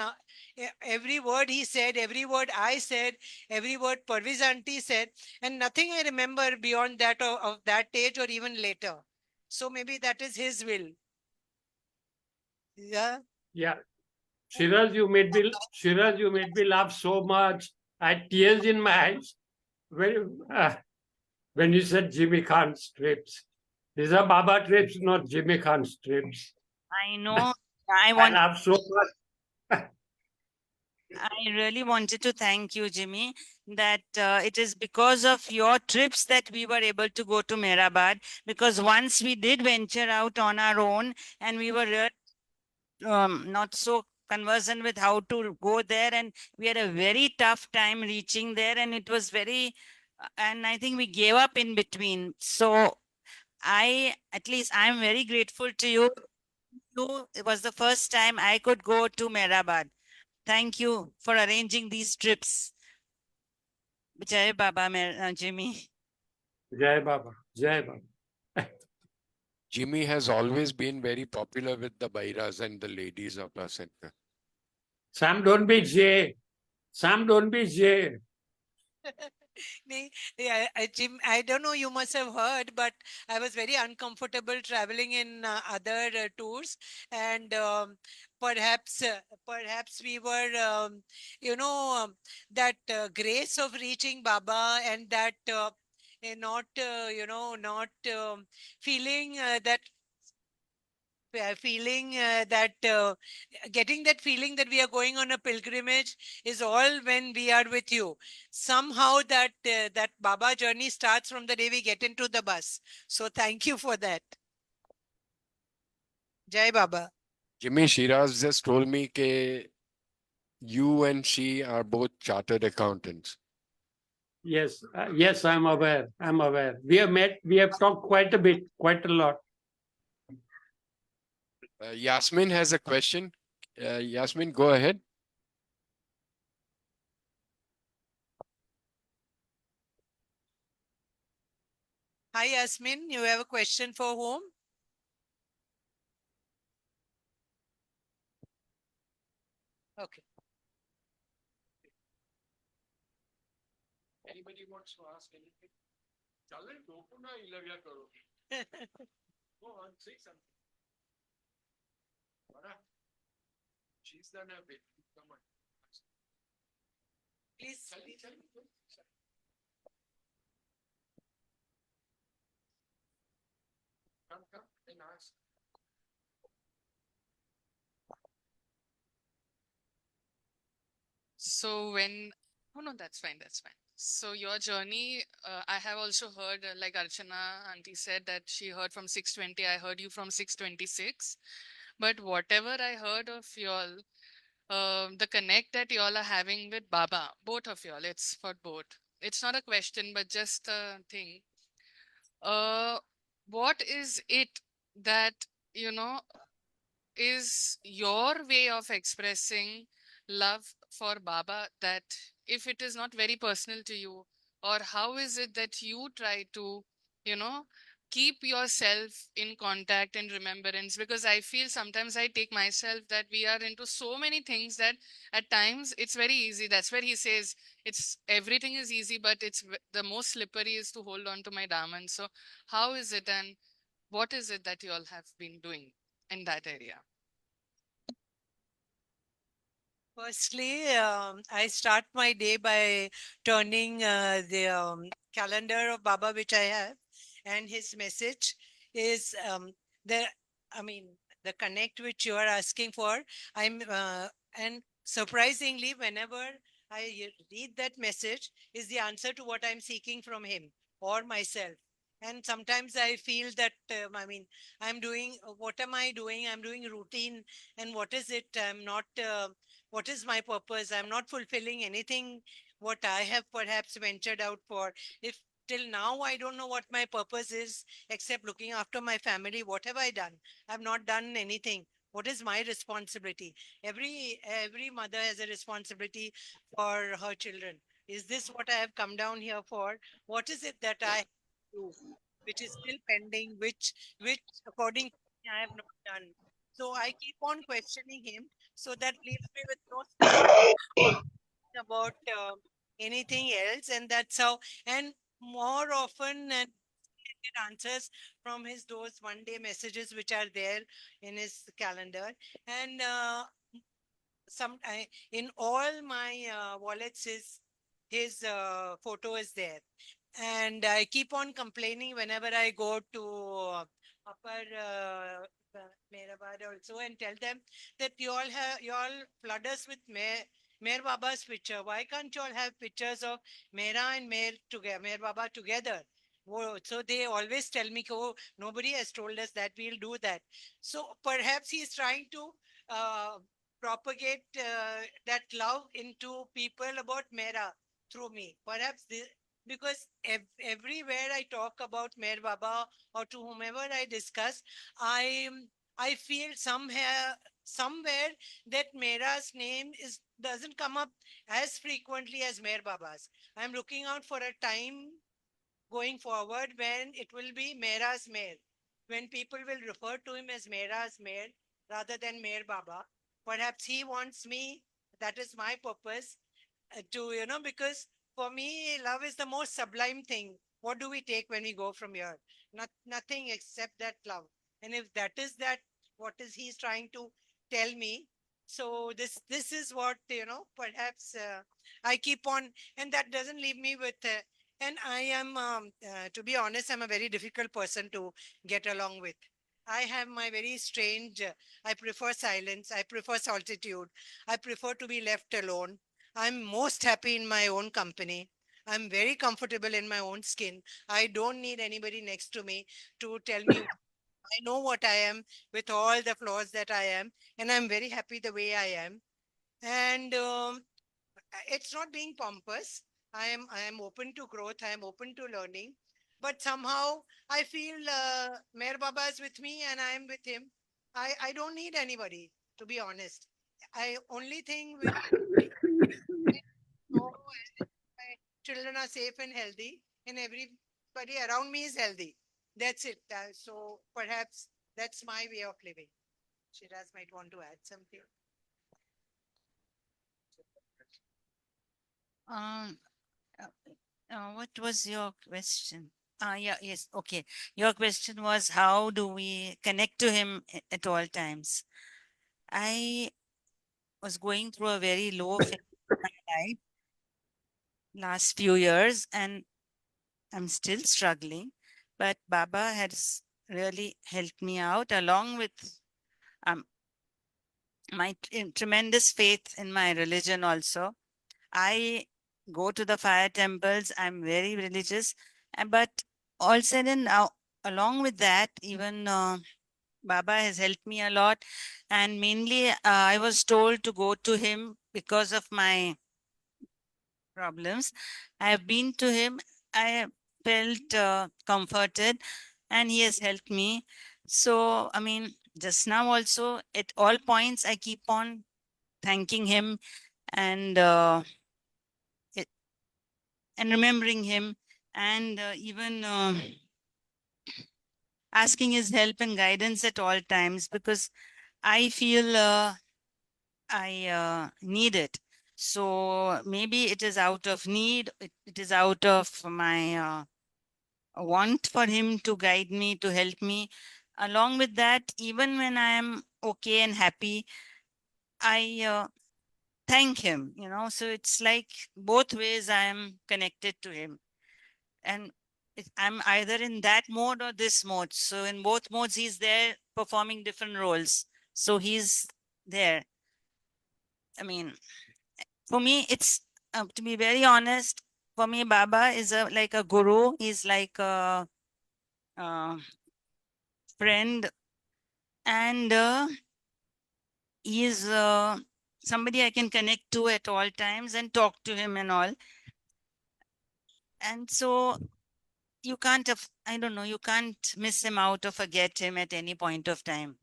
every word he said, every word I said, every word Parviz auntie said, and nothing I remember beyond that of that age or even later. So maybe that is his will. Yeah. Yeah. Shiraz, you made me laugh so much. I had tears in my eyes when, uh, when you said Jimmy Khan's trips. These are Baba trips, not Jimmy Khan's trips. I know. I I want. laughed so much. I really wanted to thank you, Jimmy, that it is because of your trips that we were able to go to Mehrabad. Because once we did venture out on our own, and we were not so conversant with how to go there, and we had a very tough time reaching there, and it was very, and I think we gave up in between. So at least I'm very grateful to you you. It was the first time I could go to Mehrabad. Thank you for arranging these trips. Jai Baba Jimmy. Jai Baba. Jai Baba. Jimmy has always been very popular with the Bairas and the ladies of our center. Sam, don't be J. Sam, don't be J. Yeah, Jim, I don't know, you must have heard, but I was very uncomfortable traveling in other tours, and perhaps we were, you know, that grace of reaching Baba, and that not, not feeling getting that feeling that we are going on a pilgrimage is all when we are with you. Somehow that Baba journey starts from the day we get into the bus. So thank you for that. Jai Baba. Jimmy, Shiraz just told me that you and she are both chartered accountants. Yes, yes, I'm aware. I'm aware. We have met, we have talked quite a bit, quite a lot. Yasmin has a question. Yasmin, go ahead. Hi, Yasmin. You have a question for whom? Okay. Anybody wants to ask anything? Go on, say something. She's done a bit. Come on. Please. Come and ask. So when, oh no, that's fine, that's fine. So your journey, I have also heard, like Archana auntie said that she heard from 620. I heard you from 626. But whatever I heard of y'all, the connect that y'all are having with Baba, both of y'all, it's for both. It's not a question, but just a thing. Uh, what is it that, you know, is your way of expressing love for Baba, that if it is not very personal to you, or how is it that you try to, you know, keep yourself in contact and remembrance? Because I feel sometimes I take myself that we are into so many things that at times it's very easy. That's where he says it's everything is easy, but it's the most slippery is to hold on to my diamond. So how is it, and what is it that you all have been doing in that area? Firstly, I start my day by turning the calendar of Baba, which I have, and his message is the, I mean, the connect which you are asking for. And surprisingly, whenever I read that message, is the answer to what I'm seeking from him or myself. And sometimes I feel that, I'm doing, what am I doing? I'm doing routine. And what is it? I'm not. What is my purpose? I'm not fulfilling anything what I have perhaps ventured out for. If till now I don't know what my purpose is except looking after my family, what have I done? I've not done anything. What is my responsibility? Every mother has a responsibility for her children. Is this what I have come down here for? What is it that I do, which is still pending, which according to me I have not done? So I keep on questioning him, so that leaves me with no space about anything else, and that's how. And more often, and get answers from his those one day messages which are there in his calendar. And in all my wallets, his photo is there, and I keep on complaining whenever I go to upper Mehrabad also, and tell them that you all flood us with Mehr Baba's picture. Why can't you all have pictures of Mera and Mehr Baba together? Oh, so they always tell me, oh, nobody has told us that, we'll do that. So perhaps he is trying to uh, propagate that love into people about Mera through me. Perhaps because everywhere I talk about Mehr Baba or to whomever I discuss, I I feel somewhere that Mera's name doesn't come up as frequently as Mer Baba's. I'm looking out for a time going forward when it will be Mera's Mer, when people will refer to him as Mera's Mer rather than Mer Baba. Perhaps he wants me, that is my purpose, because for me, love is the most sublime thing. What do we take when we go from here? Nothing except that love. And if that is that, what is he's trying to tell me? So this is what, perhaps I keep on, and that doesn't leave me with, and I am, to be honest, I'm a very difficult person to get along with. I have my very strange, I prefer silence, I prefer solitude, I prefer to be left alone. I'm most happy in my own company. I'm very comfortable in my own skin. I don't need anybody next to me to tell me. I know what I am with all the flaws that I am, and I'm very happy the way I am. And it's not being pompous. I am open to growth. I am open to learning. But somehow I feel Mayor Baba is with me and I am with him. I don't need anybody, to be honest. I only thing which know my children are safe and healthy, and everybody around me is healthy. That's it. So perhaps that's my way of living. Shiraz might want to add something. Um, what was your question? Yeah, yes, okay. Your question was how do we connect to him at all times? I was going through a very low phase of my life last few years, and I'm still struggling. But Baba has really helped me out, along with um, my tremendous faith in my religion also. I go to the fire temples. I'm very religious, but all said and now, along with that, even Baba has helped me a lot. And mainly, I was told to go to him because of my problems. I have been to him. I have felt comforted, and he has helped me. So, I mean, just now also, at all points, I keep on thanking him and it, and remembering him, and even asking his help and guidance at all times, because I feel I need it. So maybe it is out of need, it is out of my want for him to guide me, to help me. Along with that, even when I am okay and happy, I thank him, So it's like both ways I am connected to him. And I'm either in that mode or this mode. So in both modes, he's there performing different roles. So he's there. I mean, for me, it's to be very honest. For me, Baba is like a guru. He's like a, friend, and he's somebody I can connect to at all times and talk to him and all. And so you can't have, I don't know, you can't miss him out or forget him at any point of time.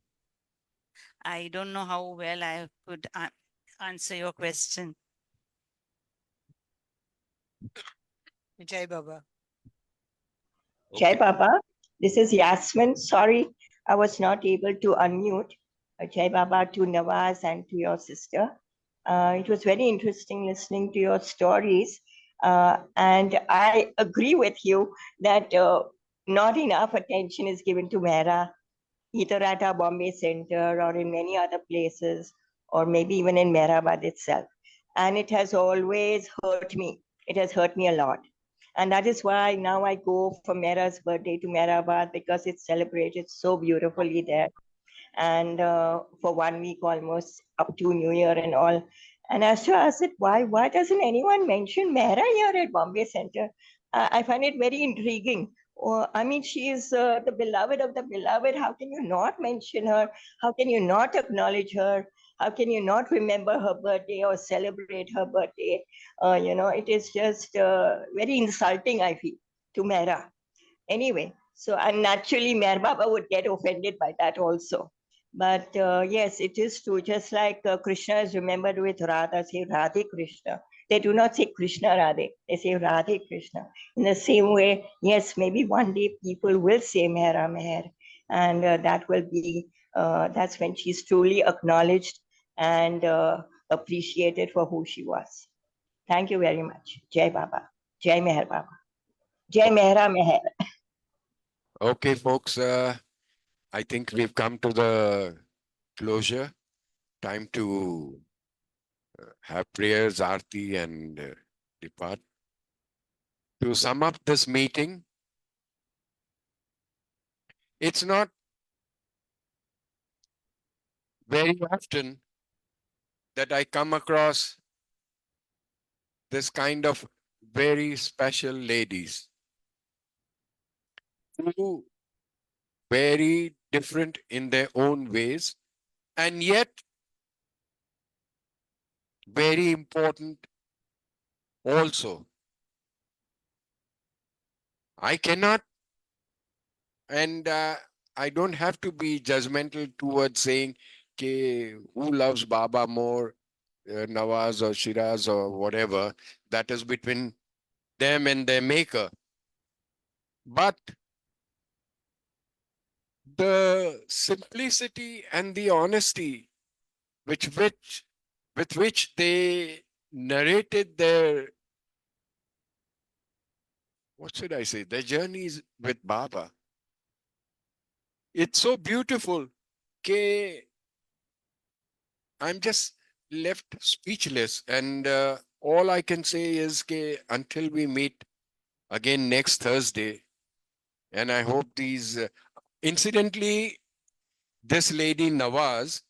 I don't know how well I could answer your question. Jai Baba. Jai Baba, this is Yasmin. Sorry, I was not able to unmute. Jai Baba to Nawaz and to your sister. It was very interesting listening to your stories. And I agree with you that not enough attention is given to Mera, either at our Bombay Center or in many other places, or maybe even in Mehrabad itself. And it has always hurt me. It has hurt me a lot. And that is why now I go for Mera's birthday to Mehrabad, because it's celebrated so beautifully there. And for 1 week almost up to New Year and all. And as to ask it, why doesn't anyone mention Mehra here at Bombay Center? I find it very intriguing. I mean, she is the beloved of the beloved. How can you not mention her? How can you not acknowledge her? How can you not remember her birthday or celebrate her birthday? It is just very insulting, I feel, to Mehra. Anyway, so and naturally, Meher Baba would get offended by that also. But yes, it is true. Just like Krishna is remembered with Radha, say Radhe Krishna. They do not say Krishna Radhe, they say Radhe Krishna. In the same way, yes, maybe one day people will say Mehra Meher, and that will be, that's when she's truly acknowledged and appreciated for who she was. Thank you very much. Jai Baba. Jai Meher Baba. Jai Mehra Meher. Okay, folks, I think we've come to the closure. Time to have prayers, Aarti, and depart. To sum up this meeting, it's not very often that I come across this kind of very special ladies who very different in their own ways and yet very important also. I cannot and I don't have to be judgmental towards saying okay, who loves Baba more, Nawaz or Shiraz or whatever. That is between them and their maker. But the simplicity and the honesty with which they narrated their, what should I say, their journeys with Baba. It's so beautiful. Okay, I'm just left speechless. And all I can say is okay, until we meet again next Thursday, and I hope these, incidentally, this lady Nawaz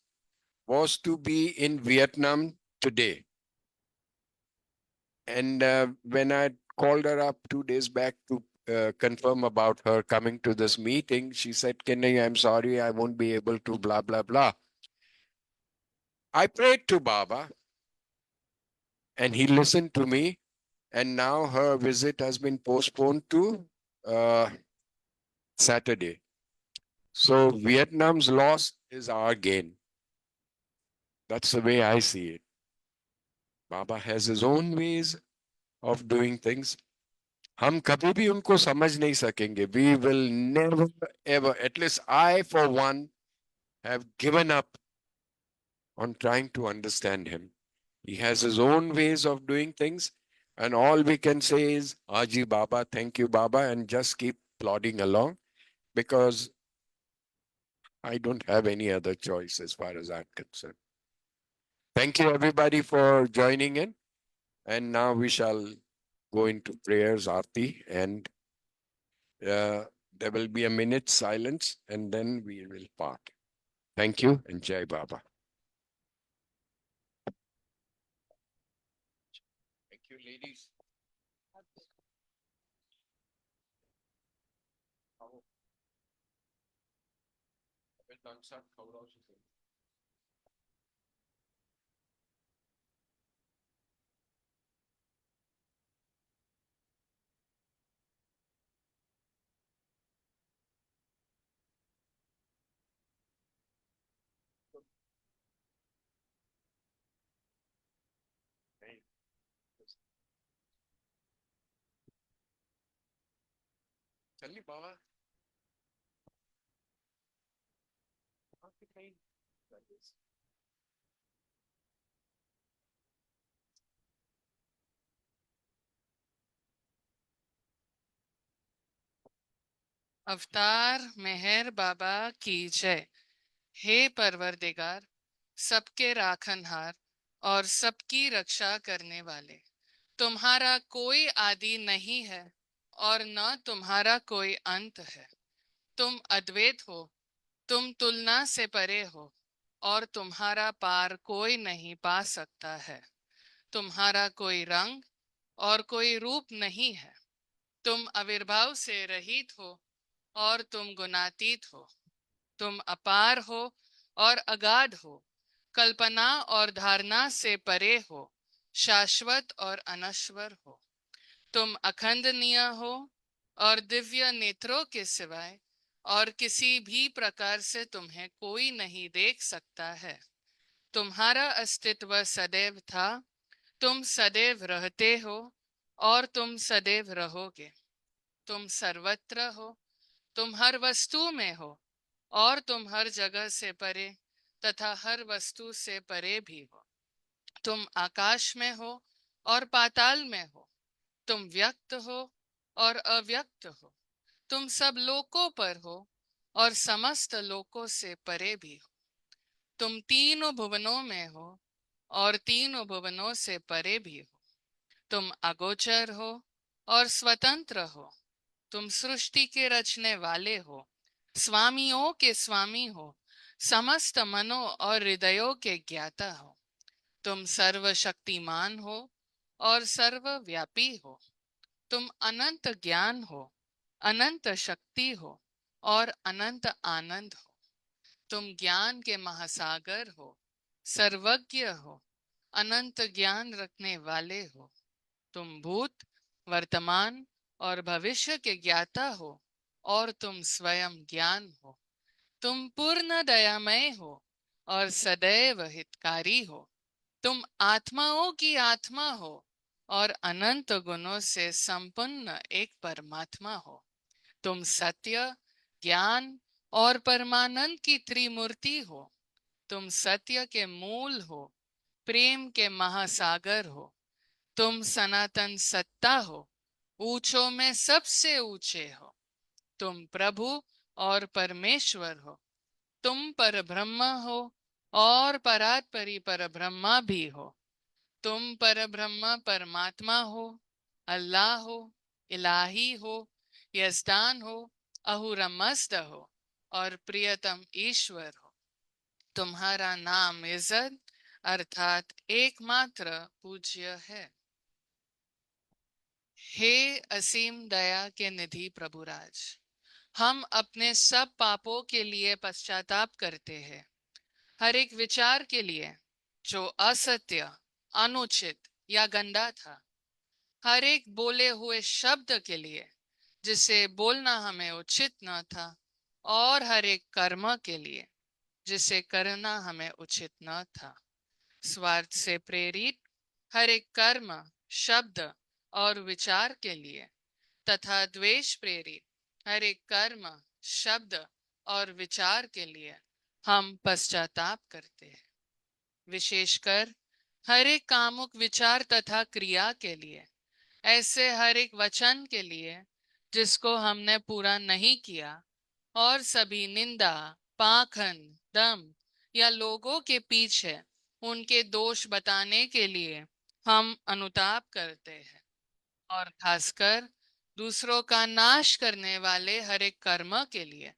was to be in Vietnam today. And when I called her up 2 days back to confirm about her coming to this meeting, she said, Kenny, I'm sorry, I won't be able to, blah, blah, blah. I prayed to Baba and he listened to me. And now her visit has been postponed to Saturday. So Vietnam's loss is our gain. That's the way I see it. Baba has his own ways of doing things. हम कभी भी उनको समझ नहीं सकेंगे. We will never ever, at least I for one, have given up on trying to understand him. He has his own ways of doing things, and all we can say is, Aji Baba, thank you, Baba, and just keep plodding along because I don't have any other choice as far as I'm concerned. Thank you, everybody, for joining in. And now we shall go into prayers, Aarti, and there will be a minute silence, and then we will part. Thank you, and Jai Baba. Thank you, ladies. Tell me, Baba. अवतार मेहर बाबा की जय। हे परवरदिगार, सबके राखनहार और सबकी रक्षा करने वाले, तुम्हारा कोई आदि नहीं है और न तुम्हारा कोई अंत है। तुम अद्वैत हो, तुम तुलना से परे हो और तुम्हारा पार कोई नहीं पा सकता है। तुम्हारा कोई रंग और कोई रूप नहीं है। तुम आविर्भाव से रहित हो और तुम गुणातीत हो। तुम अपार हो और अगाध हो, कल्पना और धारणा से परे हो, शाश्वत और अनश्वर हो। तुम अखंडनीय हो और दिव्य नेत्रों के सिवाय और किसी भी प्रकार से तुम्हें कोई नहीं देख सकता है। तुम्हारा अस्तित्व सदैव था, तुम सदैव रहते हो और तुम सदैव रहोगे। तुम सर्वत्र हो, तुम हर वस्तु में हो और तुम हर जगह से परे तथा हर वस्तु से परे भी हो। तुम आकाश में हो और पाताल में हो, तुम व्यक्त हो और अव्यक्त हो, तुम सब लोकों पर हो और समस्त लोकों से परे भी हो। तुम तीनों भुवनों में हो और तीनों भुवनों से परे भी हो। तुम अगोचर हो और स्वतंत्र हो, तुम सृष्टि के रचने वाले हो, स्वामियों के स्वामी हो, समस्त मनों और हृदयों के ज्ञाता हो। तुम सर्वशक्तिमान हो और सर्वव्यापी हो, तुम अनंत ज्ञान हो, अनंत शक्ति हो और अनंत आनंद हो। तुम ज्ञान के महासागर हो, सर्वज्ञ हो, अनंत ज्ञान रखने वाले हो। तुम भूत, वर्तमान और भविष्य के ज्ञाता हो और तुम स्वयं ज्ञान हो। तुम पूर्ण दयामय हो और सदैव हितकारी हो। तुम आत्माओं की आत्मा हो और अनंत गुणों से संपन्न एक परमात्मा हो। तुम सत्य, ज्ञान और परमानंद की त्रिमूर्ति हो। तुम सत्य के मूल हो, प्रेम के महासागर हो। तुम सनातन सत्ता हो, ऊंचों में सबसे ऊंचे हो। तुम प्रभु और परमेश्वर हो। तुम पर ब्रह्म हो और परात्परी पर ब्रह्मा भी हो। तुम पर ब्रह्म परमात्मा हो, अल्लाह हो, इलाही हो, यजदान हो, अहुरमस्द हो और प्रियतम ईश्वर हो। तुम्हारा नाम इज्जत अर्थात एकमात्र पूज्य है। हे असीम दया के निधि प्रभुराज, हम अपने सब पापों के लिए पश्चाताप करते हैं। हर एक विचार के लिए जो असत्य, अनुचित या गंदा था, हर एक बोले हुए शब्द के लिए जिसे बोलना हमें उचित न था, और हर एक कर्म के लिए जिसे करना हमें उचित न था। स्वार्थ से प्रेरित हर एक कर्म, शब्द और विचार के लिए तथा द्वेष प्रेरित हर एक कर्म, शब्द और विचार के लिए हम पश्चाताप करते हैं। विशेषकर हर एक कामुक विचार तथा क्रिया के लिए, ऐसे हर एक वचन के लिए जिसको हमने पूरा नहीं किया, और सभी निंदा, पाखंड, दम या लोगों के पीछे उनके दोष बताने के लिए हम अनुताप करते हैं। और खासकर दूसरों का नाश करने वाले हर एक कर्म के लिए,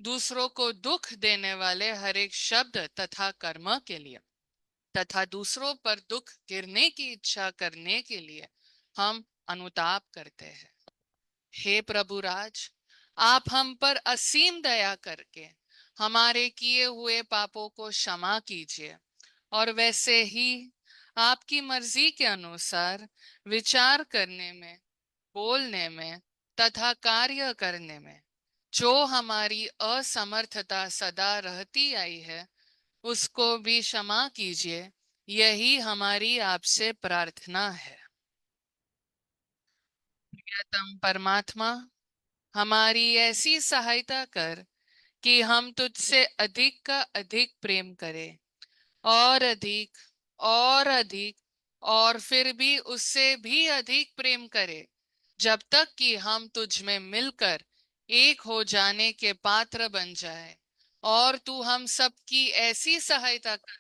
दूसरों को दुख देने वाले हर एक शब्द तथा कर्म के लिए तथा दूसरों पर दुख गिरने की इच्छा करने के लिए हम अनुताप करते हैं। हे प्रभुराज, आप हम पर असीम दया करके हमारे किए हुए पापों को क्षमा कीजिए, और वैसे ही आपकी मर्जी के अनुसार विचार करने में, बोलने में तथा कार्य करने में जो हमारी असमर्थता सदा रहती आई है, उसको भी क्षमा कीजिए। यही हमारी आपसे प्रार्थना है। प्रियतम परमात्मा, हमारी ऐसी सहायता कर कि हम तुझसे अधिक का अधिक प्रेम करें, और अधिक और अधिक, और फिर भी उससे भी अधिक प्रेम करें, जब तक कि हम तुझ में मिलकर एक हो जाने के पात्र बन जाए। और तू हम सबकी ऐसी सहायता कर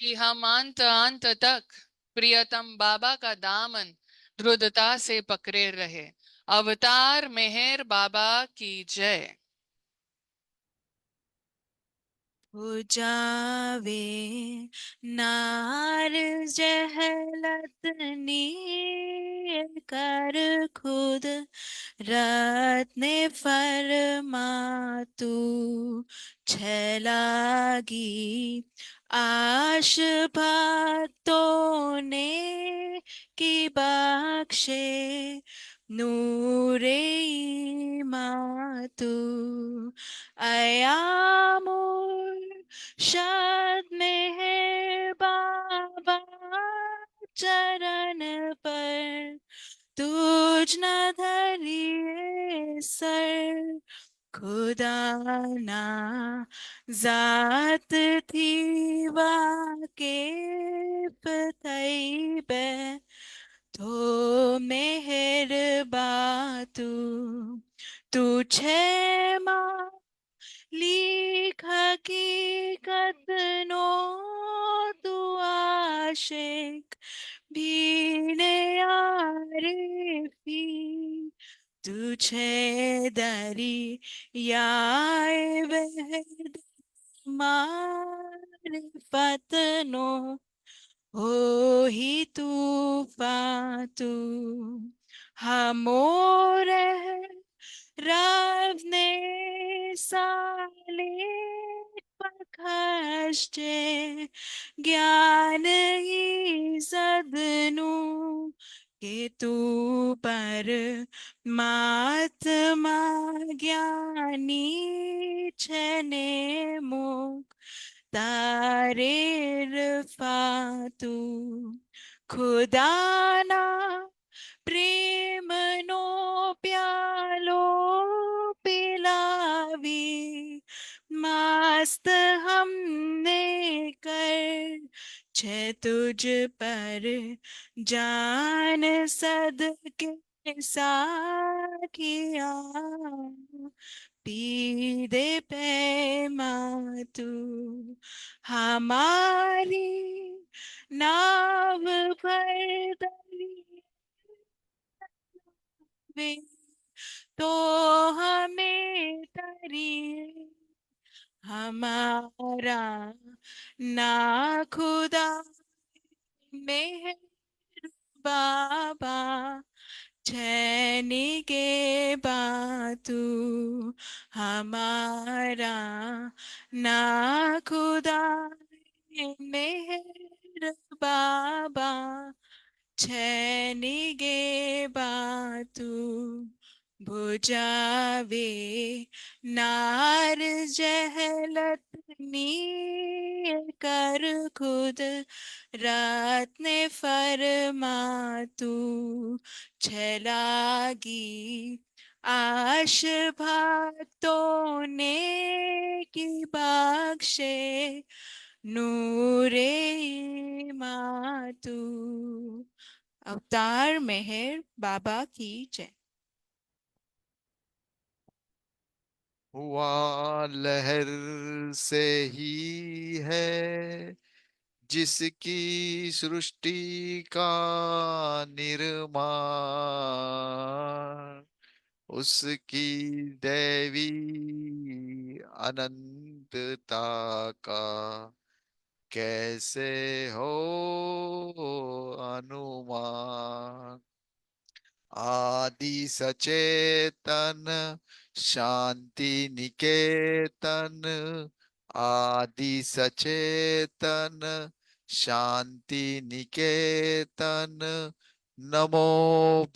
कि हम अंत अंत तक प्रियतम बाबा का दामन दृढ़ता से पकड़े रहे। अवतार मेहर बाबा की जय। पुजावे नार जहलत नीर कर खुद रत्ने फरमा तू छलागी आश भक्तों ने की बात बख्शे नूरे मातू अयामुर शाद मेहर बाबा चरण पर तुझ न धरिए सर खुदा ना जात थी वाकिफ तैबे तो मेहर बातू तू छे माँ लिख हकीकत नो तू आशिक भीने आरिफी तुझे दरी याए वहद मारिफत नो हो ही तूफातू हमोरे रब ने साले पखशे ज्ञान ही सदनु के तू पर महात्मा ज्ञानी छने मुख तारे रफातू खुदाना प्रेम नो प्यालो पिलावी मस्त हमने कर छे तुझ पर जान सदके साखिया पी दे पैमा तू हमारी नाव पर दरिया वे तो हमें तरिए हमारा ना खुदा मेहर बाबा छैनी के बातू हमारा ना खुदा मेहर बाबा छैनी गे बातू बुझावे नार जहलत नी कर खुद रात ने फरमातू छलागी आश भक्तों ने की बख्शे नूरे मातू अवतार मेहर बाबा की जय। हुआ लहर से ही है जिसकी सृष्टि का निर्माण उसकी दैवी अनंतता का कैसे हो अनुमान आदि सचेतन शांति निकेतन आदि सचेतन शांति निकेतन नमो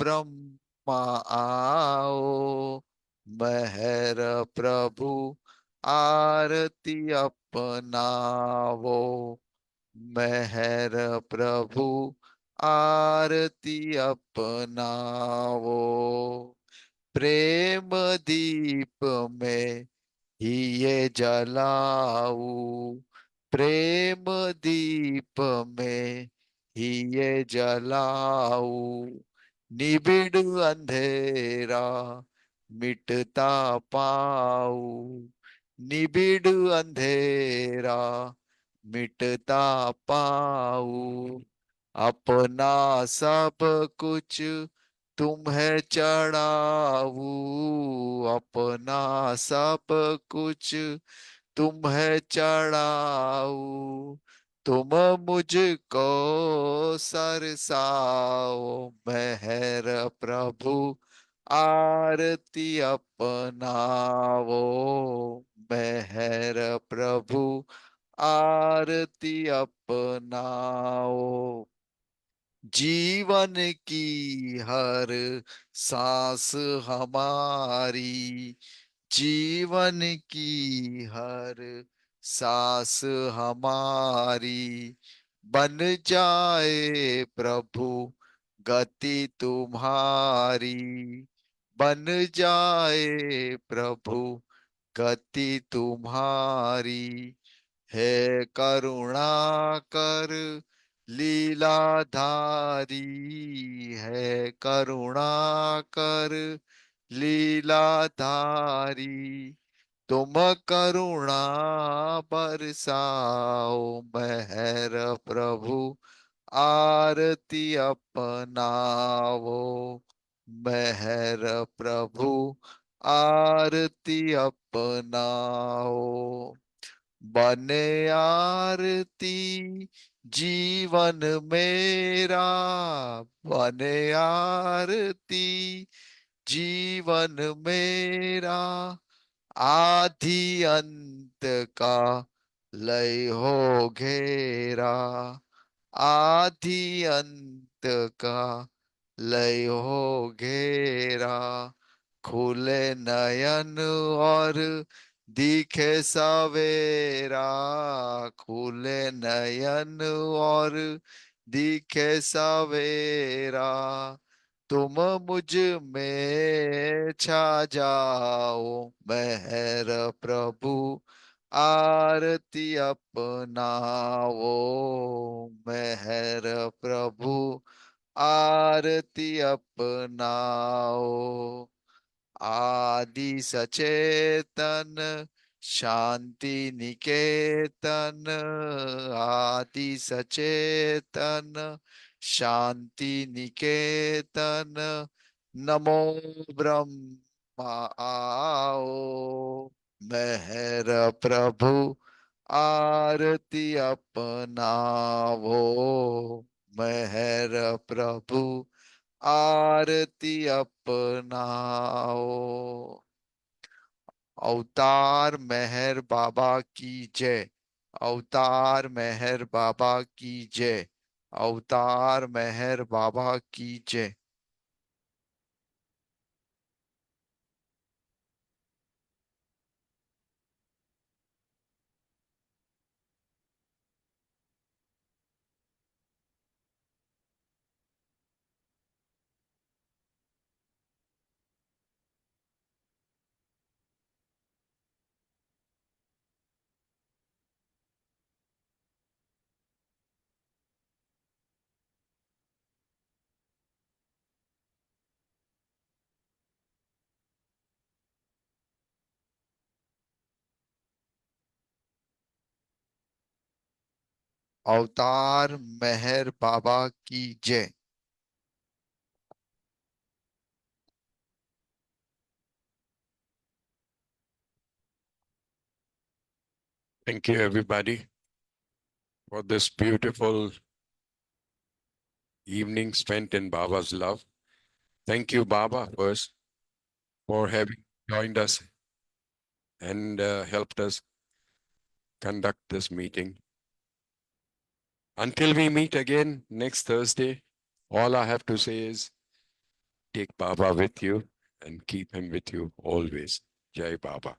ब्रह्मा आओ महर प्रभु आरती अपनावो महर प्रभु आरती अपनावो प्रेम दीप में ही ये जलाऊ प्रेम दीप में ही ये जलाऊ निबिड़ अंधेरा मिटता पाऊ निबिड़ अंधेरा मिटता पाऊ अपना सब कुछ तुम्हें चढ़ाऊ अपना सब कुछ तुम्हें चढ़ाऊ तुम मुझको सरसाओ मेहर प्रभु आरती अपनावो मेहर प्रभु आरती अपनाओ जीवन की हर सांस हमारी, जीवन की हर सांस हमारी, बन जाए प्रभु गति तुम्हारी, बन जाए प्रभु गति तुम्हारी, है करुणा कर लीलाधारी, है करुणा कर लीलाधारी, तुम करुणा बरसाओ मेहर प्रभु, आरती अपनाओ मेहर प्रभु, आरती अपनाओ। बने आरती जीवन मेरा, बने आरती जीवन मेरा, आदि अंत का लय हो घेरा, आदि अंत का लय हो घेरा, खुले नयन और दिखे सवेरा, खुले नयन और दिखे सवेरा, तुम मुझ में छा जाओ मेहर प्रभु, आरती अपनाओ मेहर प्रभु, आरती अपनाओ। आदि सचेतन शांति निकेतन, आदि सचेतन शांति निकेतन, नमो ब्रह्मा आओ मेहर प्रभु, आरती अपनाओ मेहर प्रभु, आरती अपनाओ। अवतार मेहर बाबा की जय, अवतार मेहर बाबा की जय, अवतार मेहर बाबा की जय। अवतार मेहर बाबा की जय। Thank you, everybody, for this beautiful evening spent in Baba's love. Thank you, Baba, first, for having joined us and helped us conduct this meeting. Until we meet again next Thursday, all I have to say is take Baba with you and keep him with you always. Jai Baba.